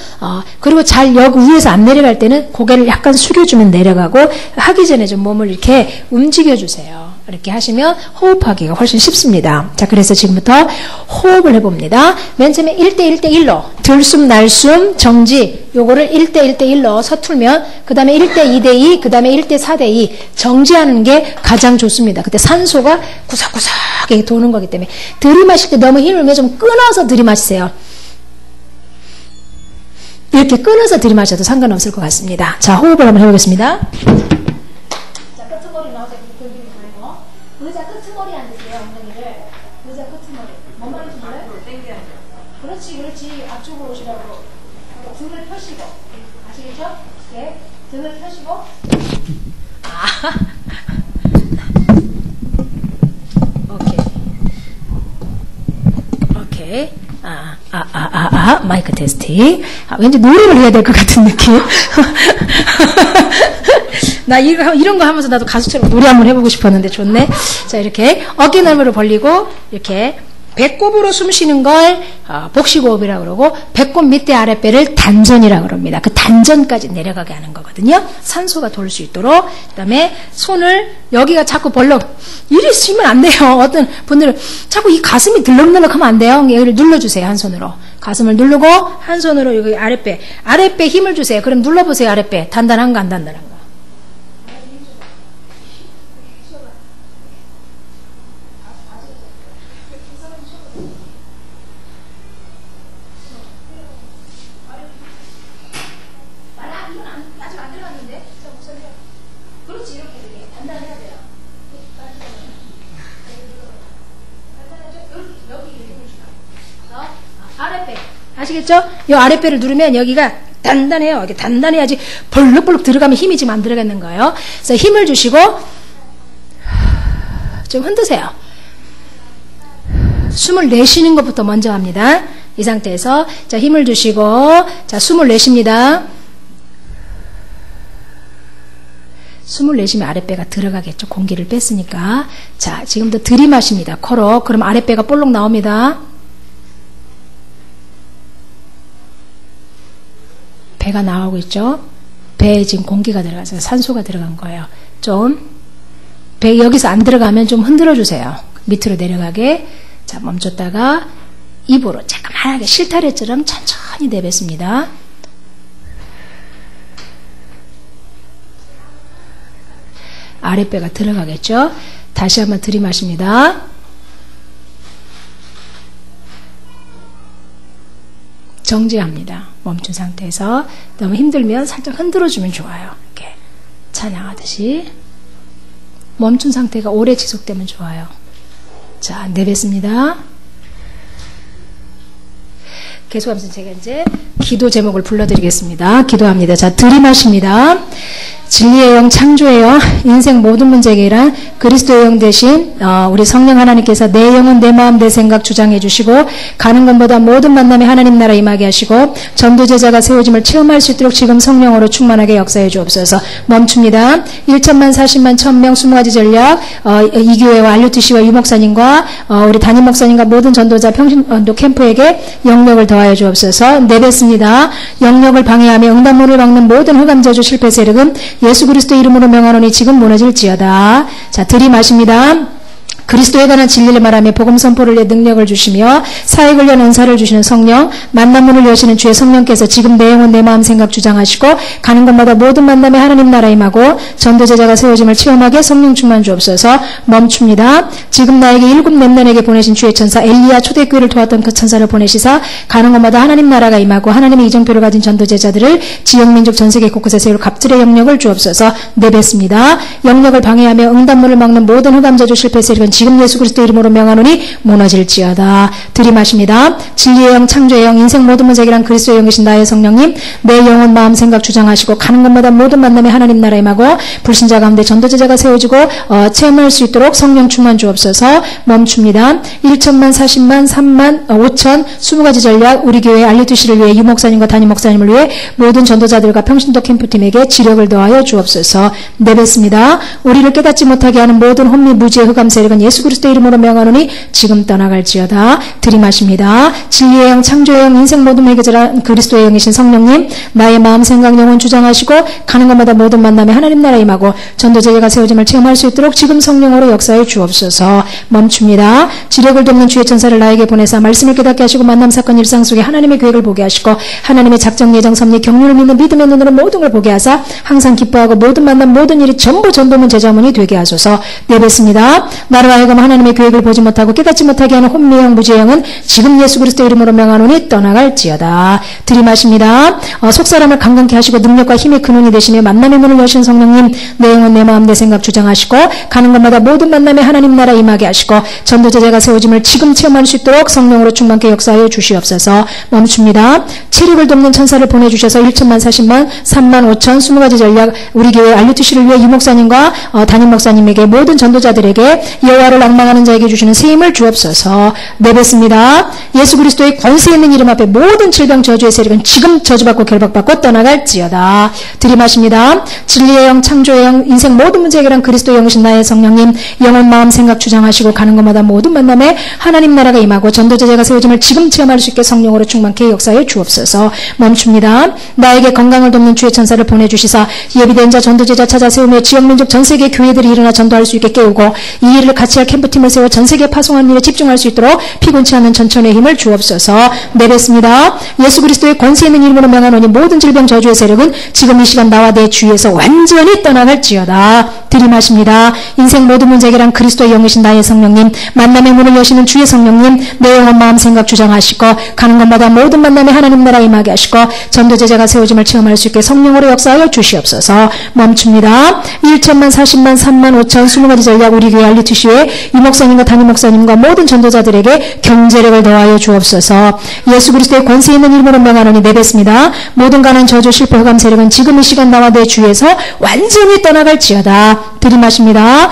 그리고 잘 여기 위에서 안 내려갈 때는 고개를 약간 숙여주면 내려가고 하기 전에 좀 몸을 이렇게 움직여주세요. 이렇게 하시면 호흡하기가 훨씬 쉽습니다. 자, 그래서 지금부터 호흡을 해봅니다. 맨 처음에 1대1대1로 들숨, 날숨, 정지 요거를 1대1대1로 서툴면 그 다음에 1대2대2 그 다음에 1대4대2 정지하는 게 가장 좋습니다. 그때 산소가 구석구석하게 도는 거기 때문에 들이마실 때 너무 힘을 좀 끊어서 들이마시세요. 이렇게 끊어서 들이마셔도 상관없을 것 같습니다. 자, 호흡을 한번 해보겠습니다. 자, 끄트머리 나오자. 의자 끄트머리 앉으세요. 엉덩이를. 의자 끄트머리. 뭔 말인지 몰라요? 그렇지. 앞쪽으로 오시라고. 등을 펴시고. 아시겠죠? 네. 등을 펴시고. 오케이. 마이크 테스팅. 왠지 노래를 해야 될 것 같은 느낌. 나 이런 거 하면서 나도 가수처럼 노래 한번 해보고 싶었는데 좋네. 자, 이렇게 어깨 넓이를 벌리고 이렇게 배꼽으로 숨 쉬는 걸 복식호흡이라고 그러고 배꼽 밑에 아랫배를 단전이라고 그럽니다. 그 단전까지 내려가게 하는 거거든요. 산소가 돌 수 있도록. 그 다음에 손을 여기가 자꾸 이리 쉬면 안 돼요. 어떤 분들은 자꾸 이 가슴이 들럭들럭하면 안 돼요. 여기를 눌러주세요. 한 손으로. 가슴을 누르고 한 손으로 여기 아랫배 힘을 주세요. 그럼 눌러보세요. 아랫배 단단한가 안 단단한가. 아시겠죠? 이 아랫배를 누르면 여기가 단단해요. 이게 단단해야지 벌럭벌럭 들어가면 힘이 지금 안 들어가는 거예요. 그래서 힘을 주시고 좀 흔드세요. 숨을 내쉬는 것부터 먼저 합니다. 이 상태에서 자, 힘을 주시고 자, 숨을 내쉽니다. 숨을 내쉬면 아랫배가 들어가겠죠. 공기를 뺐으니까. 자, 지금부터 들이마십니다. 코로. 그럼 아랫배가 볼록 나옵니다. 배가 나오고 있죠. 배에 지금 공기가 들어가서 산소가 들어간 거예요. 배 여기서 안 들어가면 좀 흔들어 주세요. 밑으로 내려가게. 자, 멈췄다가 입으로 자그마하게 실타래처럼 천천히 내뱉습니다. 아랫배가 들어가겠죠. 다시 한번 들이마십니다. 정지합니다. 멈춘 상태에서 너무 힘들면 살짝 흔들어주면 좋아요. 이렇게 찬양하듯이 멈춘 상태가 오래 지속되면 좋아요. 자, 내뱉습니다. 계속하면서 제가 이제 기도 제목을 불러드리겠습니다. 기도합니다. 자, 들이마십니다. 진리의 영, 창조의 영, 인생 모든 문제 해결한 그리스도의 영 대신 우리 성령 하나님께서 내 영혼, 내 마음, 내 생각 주장해 주시고 가는 것보다 모든 만남에 하나님 나라 임하게 하시고 전도제자가 세워짐을 체험할 수 있도록 지금 성령으로 충만하게 역사해 주옵소서. 멈춥니다. 1천만, 40만, 1000명, 20가지 전략 이 교회와 RUTC와 유목사님과 우리 담임 목사님과 모든 전도자 평신도 캠프에게 영역을 더하여 주옵소서. 내뱉습니다. 영역을 방해하며 응답문을 막는 모든 흑암저주 실패 세력은 예수 그리스도 이름으로 명하노니 지금 무너질지어다. 자, 들이마십니다. 그리스도에 관한 진리를 말하며 복음 선포를 위해 능력을 주시며 사역을 위한 은사를 주시는 성령, 만남문을 여시는 주의 성령께서 지금 내 영혼, 내 마음, 생각 주장하시고 가는 곳마다 모든 만남에 하나님 나라 임하고 전도제자가 세워짐을 체험하게 성령 충만 주옵소서. 멈춥니다. 지금 나에게 7 렘넌에게 보내신 주의 천사 엘리야 초대교회를 도왔던 그 천사를 보내시사 가는 곳마다 하나님 나라가 임하고 하나님의 이정표를 가진 전도제자들을 지역, 민족, 전세계 곳곳에 세울 갑질의 영역을 주옵소서. 내뱉습니다. 영역을 방해하며 응답문을 막는 모든 흑암저주 실패 세력은 지금 예수 그리스도 이름으로 명하노니 무너질지어다. 들이마십니다. 진리의 영, 창조의 영, 인생 모든 문제 해결한 그리스도의 영이신 나의 성령님, 내 영혼, 마음, 생각 주장하시고 가는 곳마다 모든 만남에 하나님 나라 임하고 불신자 가운데 전도제자가 세워지고 체험할 수 있도록 성령 충만 주옵소서. 멈춥니다. 1천만, 40만, 3만, 5천, 20가지 전략 우리 교회 RUTC를 위해 유목사님과 담임 목사님을 위해 모든 전도자들과 평신도 캠프팀에게 지력을 더하여 주옵소서. 내뱉습니다. 우리를 깨닫지 못하게 하는 모든 혼미 무지의 흑암 세력은 예수 그리스도의 이름으로 명하노니 지금 떠나갈지어다. 들이마십니다. 진리의 영, 창조의 영, 인생 모든 해결자란 그리스도의 영이신 성령님, 나의 마음, 생각, 영혼 주장하시고 가는 곳마다 모든 만남에 하나님 나라 임하고 전도 제자가 세워짐을 체험할 수 있도록 지금 성령으로 역사해 주옵소서. 멈춥니다. 지력을 돕는 주의 천사를 나에게 보내사 말씀을 깨닫게 하시고 만남 사건 일상 속에 하나님의 계획을 보게 하시고 하나님의 작정 예정 섭리 경륜을 믿는 믿음의 눈으로 모든 걸 보게 하사 항상 기뻐하고 모든 만남 모든 일이 전부 전도문 제자문이 되게 하소서. 내뱉습니다. 나로 하여금 하나님의 계획을 보지 못하고 깨닫지 못하게 하는 혼미형 무지형은 지금 예수 그리스도 이름으로 명하노니 떠나갈지어다. 들이마십니다. 속사람을 강건케 하시고 능력과 힘의 근원이 되시며 만남의 문을 여신 성령님, 내 영혼 내 마음 내 생각 주장하시고 가는 곳마다 모든 만남에 하나님 나라 임하게 하시고 전도 제자가 세워짐을 지금 체험할 수 있도록 성령으로 충만케 역사하여 주시옵소서. 멈춥니다. 체력을 돕는 천사를 보내주셔서 1천만 40만 3만 5천 20가지 전략 우리 교회 RUTC를 위해 유목사님과 담임 목사님에게 모든 전도자들에게 여호와를 앙망하는 자에게 주시는 세임을 주옵소서. 내뱉습니다. 예수 그리스도의 권세 있는 이름 앞에 모든 질병 저주의 세력은 지금 저주받고 결박받고 떠나갈지어다. 들이마십니다. 진리의 영, 창조의 영, 인생 모든 문제 해결한 그리스도의 영이신 나의 성령님, 영혼 마음 생각 주장하시고 가는 곳마다 모든 만남에 하나님 나라가 임하고 전도제자가 세워짐을 지금 체험할 수 있게 성령으로 충만케 역사해 주옵소서. 멈춥니다. 나에게 건강을 돕는 주의 천사를 보내주시사 예비된 자 전도제자 찾아 세우며 지역민족 전세계 교회들이 일어나 전도할 수 있게 깨우고 이 일을 같이 할 캠프팀을 세워 전세계 파송하는 일에 집중할 수 있도록 피곤치 않는 전천의 힘을 주옵소서. 내뱉습니다. 예수 그리스도의 권세 있는 이름으로 명하노니 모든 질병 저주의 세력은 지금 이 시간 나와 내 주위에서 완전히 떠나갈지어다. 들이마십니다. 인생 모든 문제 해결한 그리스도의 영이신 나의 성령님, 만남의 문을 여시는 주의 성령님, 내 영혼 마음 생각 주장하시고 가는 곳마다 모든 만남에 하나님 나라 임하게 하시고 전도제자가 세워짐을 체험할 수 있게 성령으로 역사하여 주시옵소서. 멈춥니다. 1천만 40만 3만 5천 20가지 전략 우리 교회 RUTC의 유목사님과 담임 목사님과 모든 전도자들에게 경제력을 더하여 주옵소서. 예수 그리스도의 권세 있는 이름으로 명하노니 내뱉습니다. 모든 가난 저주 실패 흑암 세력은 지금 이 시간 나와 내 주위에서 완전히 떠나갈지어다. 들이마십니다.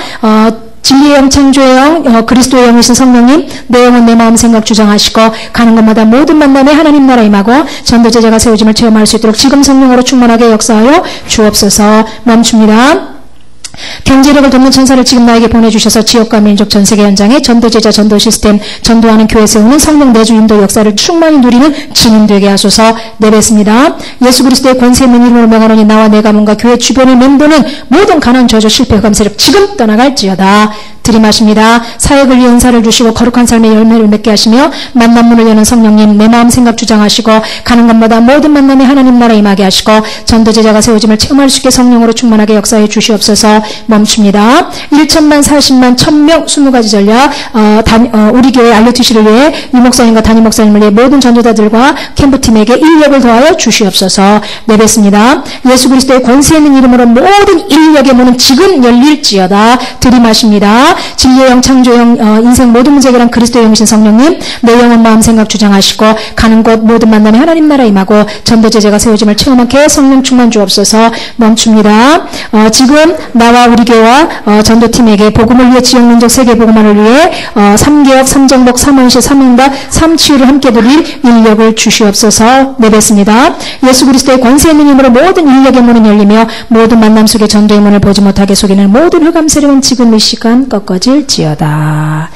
진리의 영, 창조의 영, 그리스도의 영이신 성령님, 내 영혼 내 마음 생각 주장하시고 가는 곳마다 모든 만남에 하나님 나라 임하고 전도제자가 세워짐을 체험할 수 있도록 지금 성령으로 충만하게 역사하여 주옵소서. 멈춥니다. 경제력을 돕는 천사를 지금 나에게 보내주셔서 지역과 민족 전세계 현장에 전도제자 전도 시스템 전도하는 교회 세우는 성령 내주 인도 역사를 충만히 누리는 증인 되게 하소서. 내뱉습니다. 예수 그리스도의 권세 있는 이름으로 명하노니 나와 내 가문과 교회 주변을 맴도는 모든 가난 저주 실패 흑암 세력 지금 떠나갈지어다. 들이마십니다. 사역을 위해 은사를 주시고 거룩한 삶의 열매를 맺게 하시며 만남 문을 여는 성령님, 내 마음 생각 주장하시고 가는 곳마다 모든 만남에 하나님 나라 임하게 하시고 전도제자가 세워짐을 체험할 수 있게 성령으로 충만하게 역사해 주시옵소서. 멈춥니다. 1천만 40만 1000명 20가지 전략 우리 교회 RUTC를 위해 유목사님과 담임 목사님을 위해 모든 전도자들과 캠프팀에게 인력을 더하여 주시옵소서. 내뱉습니다. 예수 그리스도의 권세 있는 이름으로 모든 인력의 문은 지금 열릴지어다. 들이마십니다. 진리의 영, 창조의 영, 인생 모든 문제 해결한 그리스도의 영이신 성령님, 내 영혼 마음 생각 주장하시고 가는 곳 모든 만남에 하나님 나라 임하고 전도제자가 세워짐을 체험하게 성령 충만 주옵소서. 멈춥니다. 지금 나와 우리 교회와 전도팀에게 복음을 위해 지역민족 세계 복음화를 위해 3개혁, 3정복, 3원시, 3응답, 3치유를 함께 드릴 인력을 주시옵소서. 내뱉습니다. 예수 그리스도의 권세 있는 힘으로 모든 인력의 문은 열리며 모든 만남 속에 전도의 문을 보지 못하게 속이는 모든 흑암 세력은 지금 이 시간 꺾어질지어다.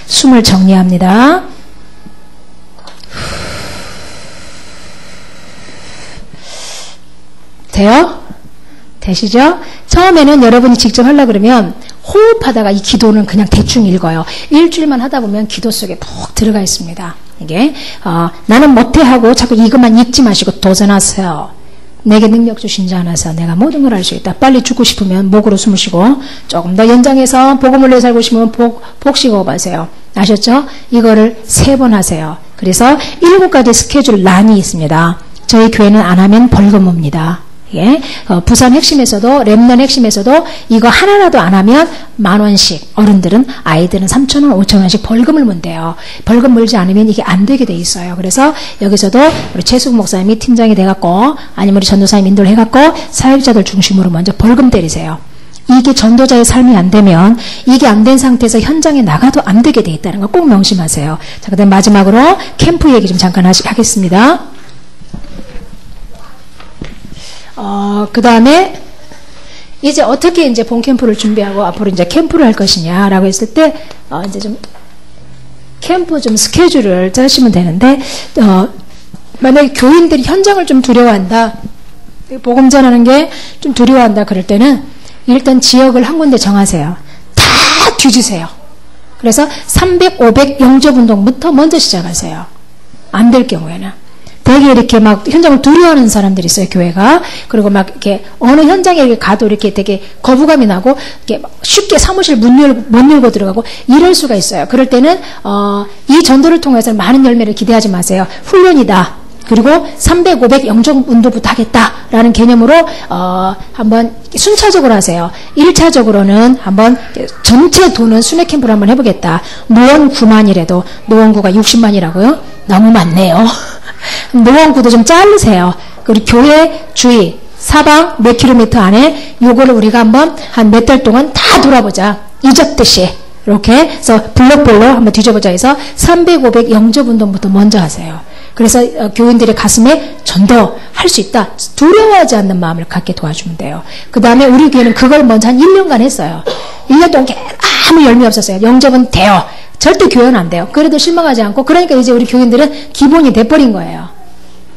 숨을 정리합니다. 돼요? 되시죠? 처음에는 여러분이 직접 하려고 그러면 호흡하다가 이 기도는 그냥 대충 읽어요. 일주일만 하다 보면 기도 속에 푹 들어가 있습니다. 이게 나는 못해 하고 자꾸 이것만 읽지 마시고 도전하세요. 내게 능력 주신 자 안에서 내가 모든 걸 할 수 있다. 빨리 죽고 싶으면 목으로 숨을 쉬고 조금 더 연장해서 복음을 위해 살고 싶으면 복식호흡 하세요. 아셨죠? 이거를 3번 하세요. 그래서 7가지 스케줄 란이 있습니다. 저희 교회는 안 하면 벌금 옵니다. 예, 부산 핵심에서도 렘넌 핵심에서도 이거 하나라도 안 하면 10,000원씩 어른들은 아이들은 3,000원 5,000원씩 벌금을 문대요. 벌금 물지 않으면 이게 안 되게 돼 있어요. 그래서 여기서도 우리 최수국 목사님이 팀장이 돼갖고 아니면 우리 전도사님 인도를 해갖고 사역자들 중심으로 먼저 벌금 때리세요. 이게 전도자의 삶이 안 되면 이게 안 된 상태에서 현장에 나가도 안 되게 돼 있다는 거 꼭 명심하세요. 자, 그다음 마지막으로 캠프 얘기 좀 잠깐 하겠습니다. 그 다음에 이제 어떻게 이제 본 캠프를 준비하고 앞으로 이제 캠프를 할 것이냐라고 했을 때, 이제 좀 캠프 좀 스케줄을 짜시면 되는데, 만약에 교인들이 현장을 좀 두려워한다, 복음 전하는 게 좀 두려워한다 그럴 때는 일단 지역을 한 군데 정하세요. 다 뒤지세요. 그래서 300, 500 영접운동부터 먼저 시작하세요. 안 될 경우에는. 되게 이렇게 막 현장을 두려워하는 사람들이 있어요, 교회가. 그리고 막 이렇게 어느 현장에 가도 이렇게 되게 거부감이 나고, 이렇게 쉽게 사무실 못 열고 들어가고, 이럴 수가 있어요. 그럴 때는, 이 전도를 통해서 많은 열매를 기대하지 마세요. 훈련이다. 그리고 300, 500 영접운동부터 하겠다라는 개념으로, 한번 순차적으로 하세요. 1차적으로는 한번 전체 도는 순회 캠프를 한번 해보겠다. 노원 9만이라도, 노원구가 60만이라고요? 너무 많네요. 노원구도 좀 자르세요. 우리 교회 주위 사방 몇 킬로미터 안에 요거를 우리가 한번 한 몇 달 동안 다 돌아보자. 잊었듯이 이렇게 해서 블록별로 한번 뒤져보자 해서 300, 500 영접운동부터 먼저 하세요. 그래서 교인들의 가슴에 전도할 수 있다. 두려워하지 않는 마음을 갖게 도와주면 돼요. 그 다음에 우리 교회는 그걸 먼저 한 1년간 했어요. 1년 동안 아무 열매 없었어요. 영접은 돼요. 절대 교회는 안 돼요. 그래도 실망하지 않고, 그러니까 이제 우리 교인들은 기본이 돼버린 거예요.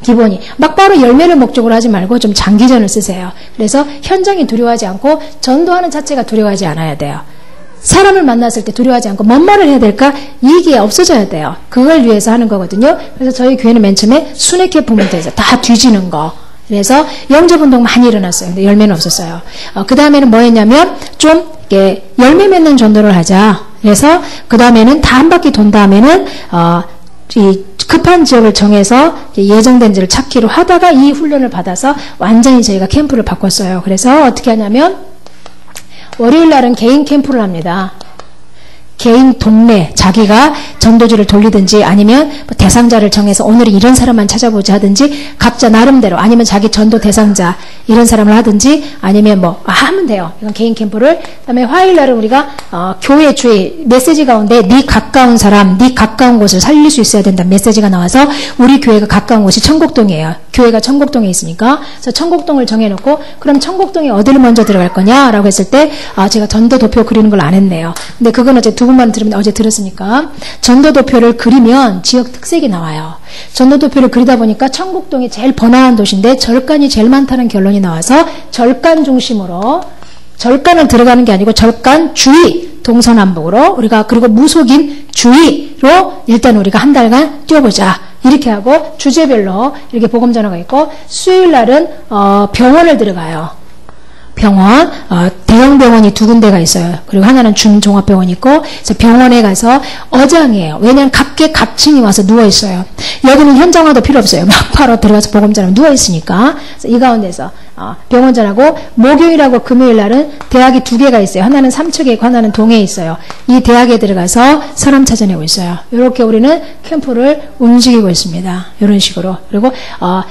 기본이. 막 바로 열매를 목적으로 하지 말고 좀 장기전을 쓰세요. 그래서 현장이 두려워하지 않고 전도하는 자체가 두려워하지 않아야 돼요. 사람을 만났을 때 두려워하지 않고 뭔 말을 해야 될까? 이게 없어져야 돼요. 그걸 위해서 하는 거거든요. 그래서 저희 교회는 맨 처음에 순회 캠프부터 해서 다 뒤지는 거. 그래서 영접운동 많이 일어났어요. 근데 열매는 없었어요. 그 다음에는 뭐 했냐면 좀 이렇게 열매 맺는 전도를 하자. 그래서 그 다음에는 다 한 바퀴 돈 다음에는 이 급한 지역을 정해서 예정된 지를 찾기로 하다가 이 훈련을 받아서 완전히 저희가 캠프를 바꿨어요. 그래서 어떻게 하냐면 월요일 날은 개인 캠프를 합니다. 개인 동네, 자기가 전도지를 돌리든지 아니면 뭐 대상자를 정해서 오늘은 이런 사람만 찾아보자 하든지 각자 나름대로, 아니면 자기 전도 대상자 이런 사람을 하든지 아니면 뭐 하면 돼요. 이건 개인 캠프를. 그다음에 화요일 날은 우리가 교회 주의 메시지 가운데 네 가까운 사람, 네 가까운 곳을 살릴 수 있어야 된다는 메시지가 나와서 우리 교회가 가까운 곳이 청곡동이에요. 교회가 청곡동에 있으니까. 그래서 청곡동을 정해놓고 그럼 청곡동에 어디를 먼저 들어갈 거냐라고 했을 때 제가 전도 도표 그리는 걸 안 했네요. 근데 그건 어제 두 분만 들으면 어제 들었으니까 전도 도표를 그리면 지역 특색이 나와요. 전도 도표를 그리다 보니까 청곡동이 제일 번화한 도시인데 절간이 제일 많다는 결론이 나와서 절간 중심으로, 절간을 들어가는 게 아니고 절간 주위 동서남북으로 우리가, 그리고 무속인 주위로 일단 우리가 한 달간 뛰어보자. 이렇게 하고 주제별로 이렇게 복음 전화가 있고, 수요일 날은 병원을 들어가요. 병원, 대형 병원이 두 군데가 있어요. 그리고 하나는 중종합병원이 있고, 그래서 병원에 가서 어장이에요. 왜냐하면 각계 각층이 와서 누워 있어요. 여기는 현장화도 필요 없어요. 막 바로 들어가서 복음 전하면 누워 있으니까. 그래서 이 가운데서 병원 전하고, 목요일하고 금요일 날은 대학이 두 개가 있어요. 하나는 삼척에 있고 하나는 동해에 있어요. 이 대학에 들어가서 사람 찾아내고 있어요. 이렇게 우리는 캠프를 움직이고 있습니다. 이런 식으로. 그리고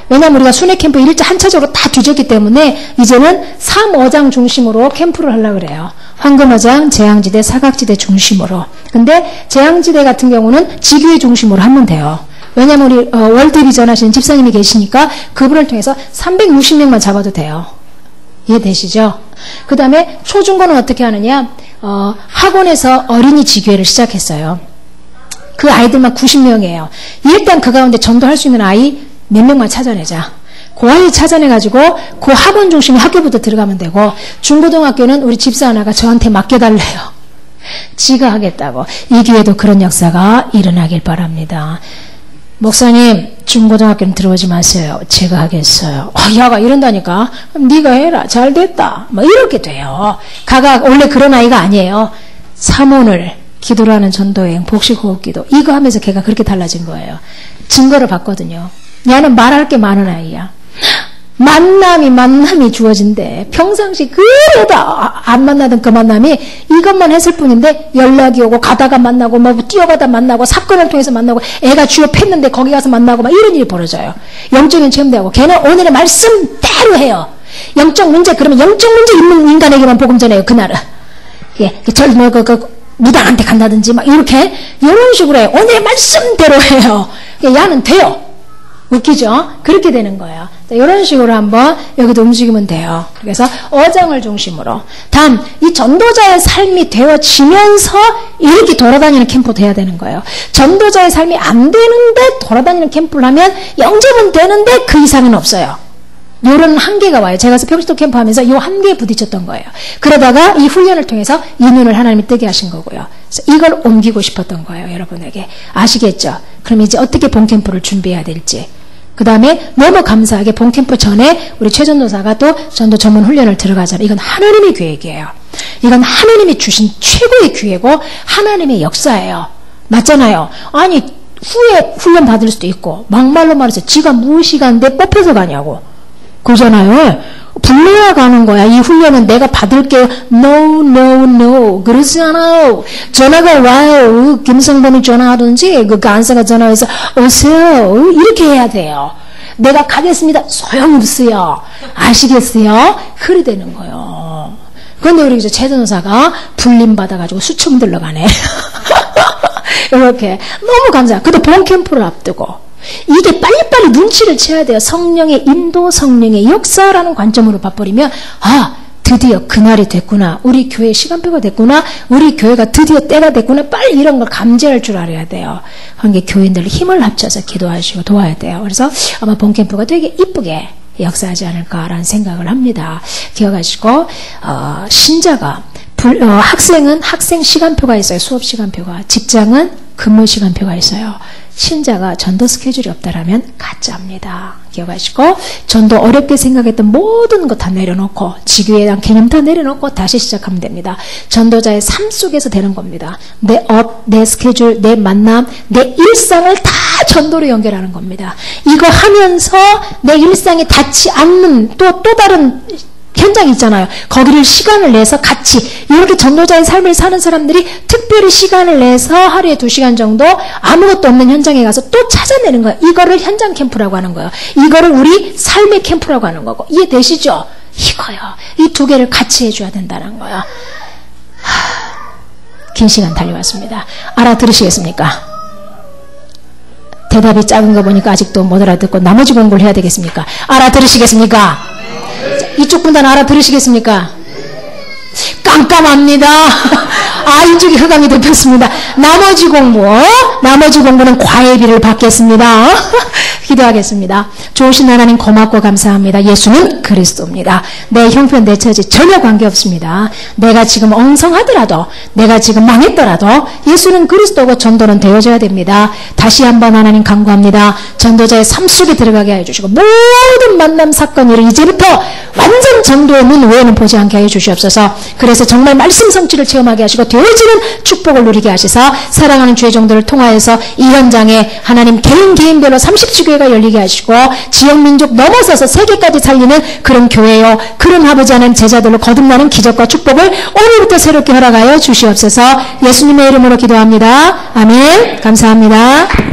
왜냐하면 우리가 순회 캠프 일자 한차적으로 다 뒤졌기 때문에 이제는 3어장 중심으로 캠프를 하려고 그래요. 황금어장, 재앙지대, 사각지대 중심으로. 근데 재앙지대 같은 경우는 지교회 중심으로 하면 돼요. 왜냐면 우리 월드비전 하시는 집사님이 계시니까 그분을 통해서 360명만 잡아도 돼요. 이해되시죠? 그 다음에 초중고는 어떻게 하느냐, 학원에서 어린이 지교회를 시작했어요. 그 아이들만 90명이에요. 일단 그 가운데 전도할 수 있는 아이 몇 명만 찾아내자. 그 아이 찾아내가지고 그 학원 중심의 학교부터 들어가면 되고, 중고등학교는 우리 집사 하나가 저한테 맡겨달래요. 지가 하겠다고. 이 교회도 그런 역사가 일어나길 바랍니다. 목사님, 중고등학교는 들어오지 마세요. 제가 하겠어요. 야가 이런다니까. 그럼 네가 해라. 잘 됐다. 뭐 이렇게 돼요. 가가 원래 그런 아이가 아니에요. 사모를 기도로 하는 전도여행, 복식호흡기도 이거 하면서 걔가 그렇게 달라진 거예요. 증거를 봤거든요. 얘는 말할 게 많은 아이야. 만남이 주어진대. 평상시 그래도 안 만나던 그 만남이 이것만 했을 뿐인데 연락이 오고, 가다가 만나고, 뭐 뛰어가다 만나고, 사건을 통해서 만나고, 애가 취업했는데 거기 가서 만나고, 막 이런 일이 벌어져요. 영적인 체험도 하고, 걔는 오늘의 말씀대로 해요. 영적 문제, 그러면 영적 문제 있는 인간에게만 복음 전해요, 그날은. 예, 무당한테 간다든지 막 이렇게 이런 식으로 해요. 오늘의 말씀대로 해요. 야는 돼요. 웃기죠? 그렇게 되는 거예요. 이런 식으로 한번 여기도 움직이면 돼요. 그래서 어장을 중심으로. 단, 이 전도자의 삶이 되어지면서 이렇게 돌아다니는 캠프도 해야 되는 거예요. 전도자의 삶이 안 되는데 돌아다니는 캠프를 하면 영접은 되는데 그 이상은 없어요. 이런 한계가 와요. 제가 평신도 캠프 하면서 이 한계에 부딪혔던 거예요. 그러다가 이 훈련을 통해서 이 눈을 하나님이 뜨게 하신 거고요. 그래서 이걸 옮기고 싶었던 거예요. 여러분에게. 아시겠죠? 그럼 이제 어떻게 본캠프를 준비해야 될지. 그 다음에 너무 감사하게 본캠프 전에 우리 최전도사가 또 전도 전문 훈련을 들어가잖아요. 이건 하나님의 계획이에요. 이건 하나님이 주신 최고의 기회고 하나님의 역사예요. 맞잖아요. 아니 후에 훈련 받을 수도 있고 막말로 말해서 지가 무의식한데 뽑혀서 가냐고. 그러잖아요. 불러야 가는 거야. 이 훈련은 내가 받을게요. No. 그러지 않아요. 전화가 와요. 김성범이 전화하든지 그 간사가 전화해서 오세요. 이렇게 해야 돼요. 내가 가겠습니다. 소용없어요. 아시겠어요? 그래 되는 거예요. 그런데 우리 이제 최전사가 불림 받아가지고 수청 들러가네. 이렇게 너무 감사해요. 그래도 본캠프를 앞두고 이게 빨리빨리 눈치를 채야 돼요. 성령의 인도, 성령의 역사라는 관점으로 봐버리면 아 드디어 그날이 됐구나. 우리 교회 시간표가 됐구나. 우리 교회가 드디어 때가 됐구나. 빨리 이런 걸 감지할 줄 알아야 돼요. 그러니까 교인들 힘을 합쳐서 기도하시고 도와야 돼요. 그래서 아마 본캠프가 되게 이쁘게 역사하지 않을까라는 생각을 합니다. 기억하시고 신자가 학생은 학생 시간표가 있어요. 수업 시간표가. 직장은 근무 시간표가 있어요. 신자가 전도 스케줄이 없다라면 가짜입니다. 기억하시고 전도 어렵게 생각했던 모든 것 다 내려놓고 지교에 대한 개념 다 내려놓고 다시 시작하면 됩니다. 전도자의 삶 속에서 되는 겁니다. 내 업, 내 스케줄, 내 만남, 내 일상을 다 전도로 연결하는 겁니다. 이거 하면서 내 일상이 닿지 않는 또 다른 현장이 있잖아요. 거기를 시간을 내서 같이 이렇게 전도자의 삶을 사는 사람들이 특별히 시간을 내서 하루에 2시간 정도 아무것도 없는 현장에 가서 또 찾아내는 거예요. 이거를 현장 캠프라고 하는 거예요. 이거를 우리 삶의 캠프라고 하는 거고. 이해되시죠? 이거요. 이 두 개를 같이 해줘야 된다는 거예요. 긴 시간 달려왔습니다. 알아들으시겠습니까? 대답이 작은 거 보니까 아직도 못 알아듣고 나머지 공부를 해야 되겠습니까? 알아들으시겠습니까? 이쪽 분단 알아들으시겠습니까? 깜깜합니다. 이쪽이 흑암이 덮였습니다. 나머지 공부는 과외비를 받겠습니다. 기도하겠습니다. 좋으신 하나님 고맙고 감사합니다. 예수는 그리스도입니다. 내 형편 내 처지 전혀 관계없습니다. 내가 지금 엉성하더라도 내가 지금 망했더라도 예수는 그리스도고 전도는 되어져야 됩니다. 다시 한번 하나님 간구합니다. 전도자의 삶 속에 들어가게 해주시고 모든 만남 사건을 이제부터 완전 전도의 눈 외에는 보지 않게 해주시옵소서. 그래서 정말 말씀 성취를 체험하게 하시고 되어지는 축복을 누리게 하시사 사랑하는 주의 종들을 통하여서 이 현장에 하나님 개인별로 30주교회가 열리게 하시고 지역민족 넘어서서 세계까지 살리는 그런 교회요, 그런 아버지 하는 제자들로 거듭나는 기적과 축복을 오늘부터 새롭게 허락하여 주시옵소서. 예수님의 이름으로 기도합니다. 아멘. 감사합니다.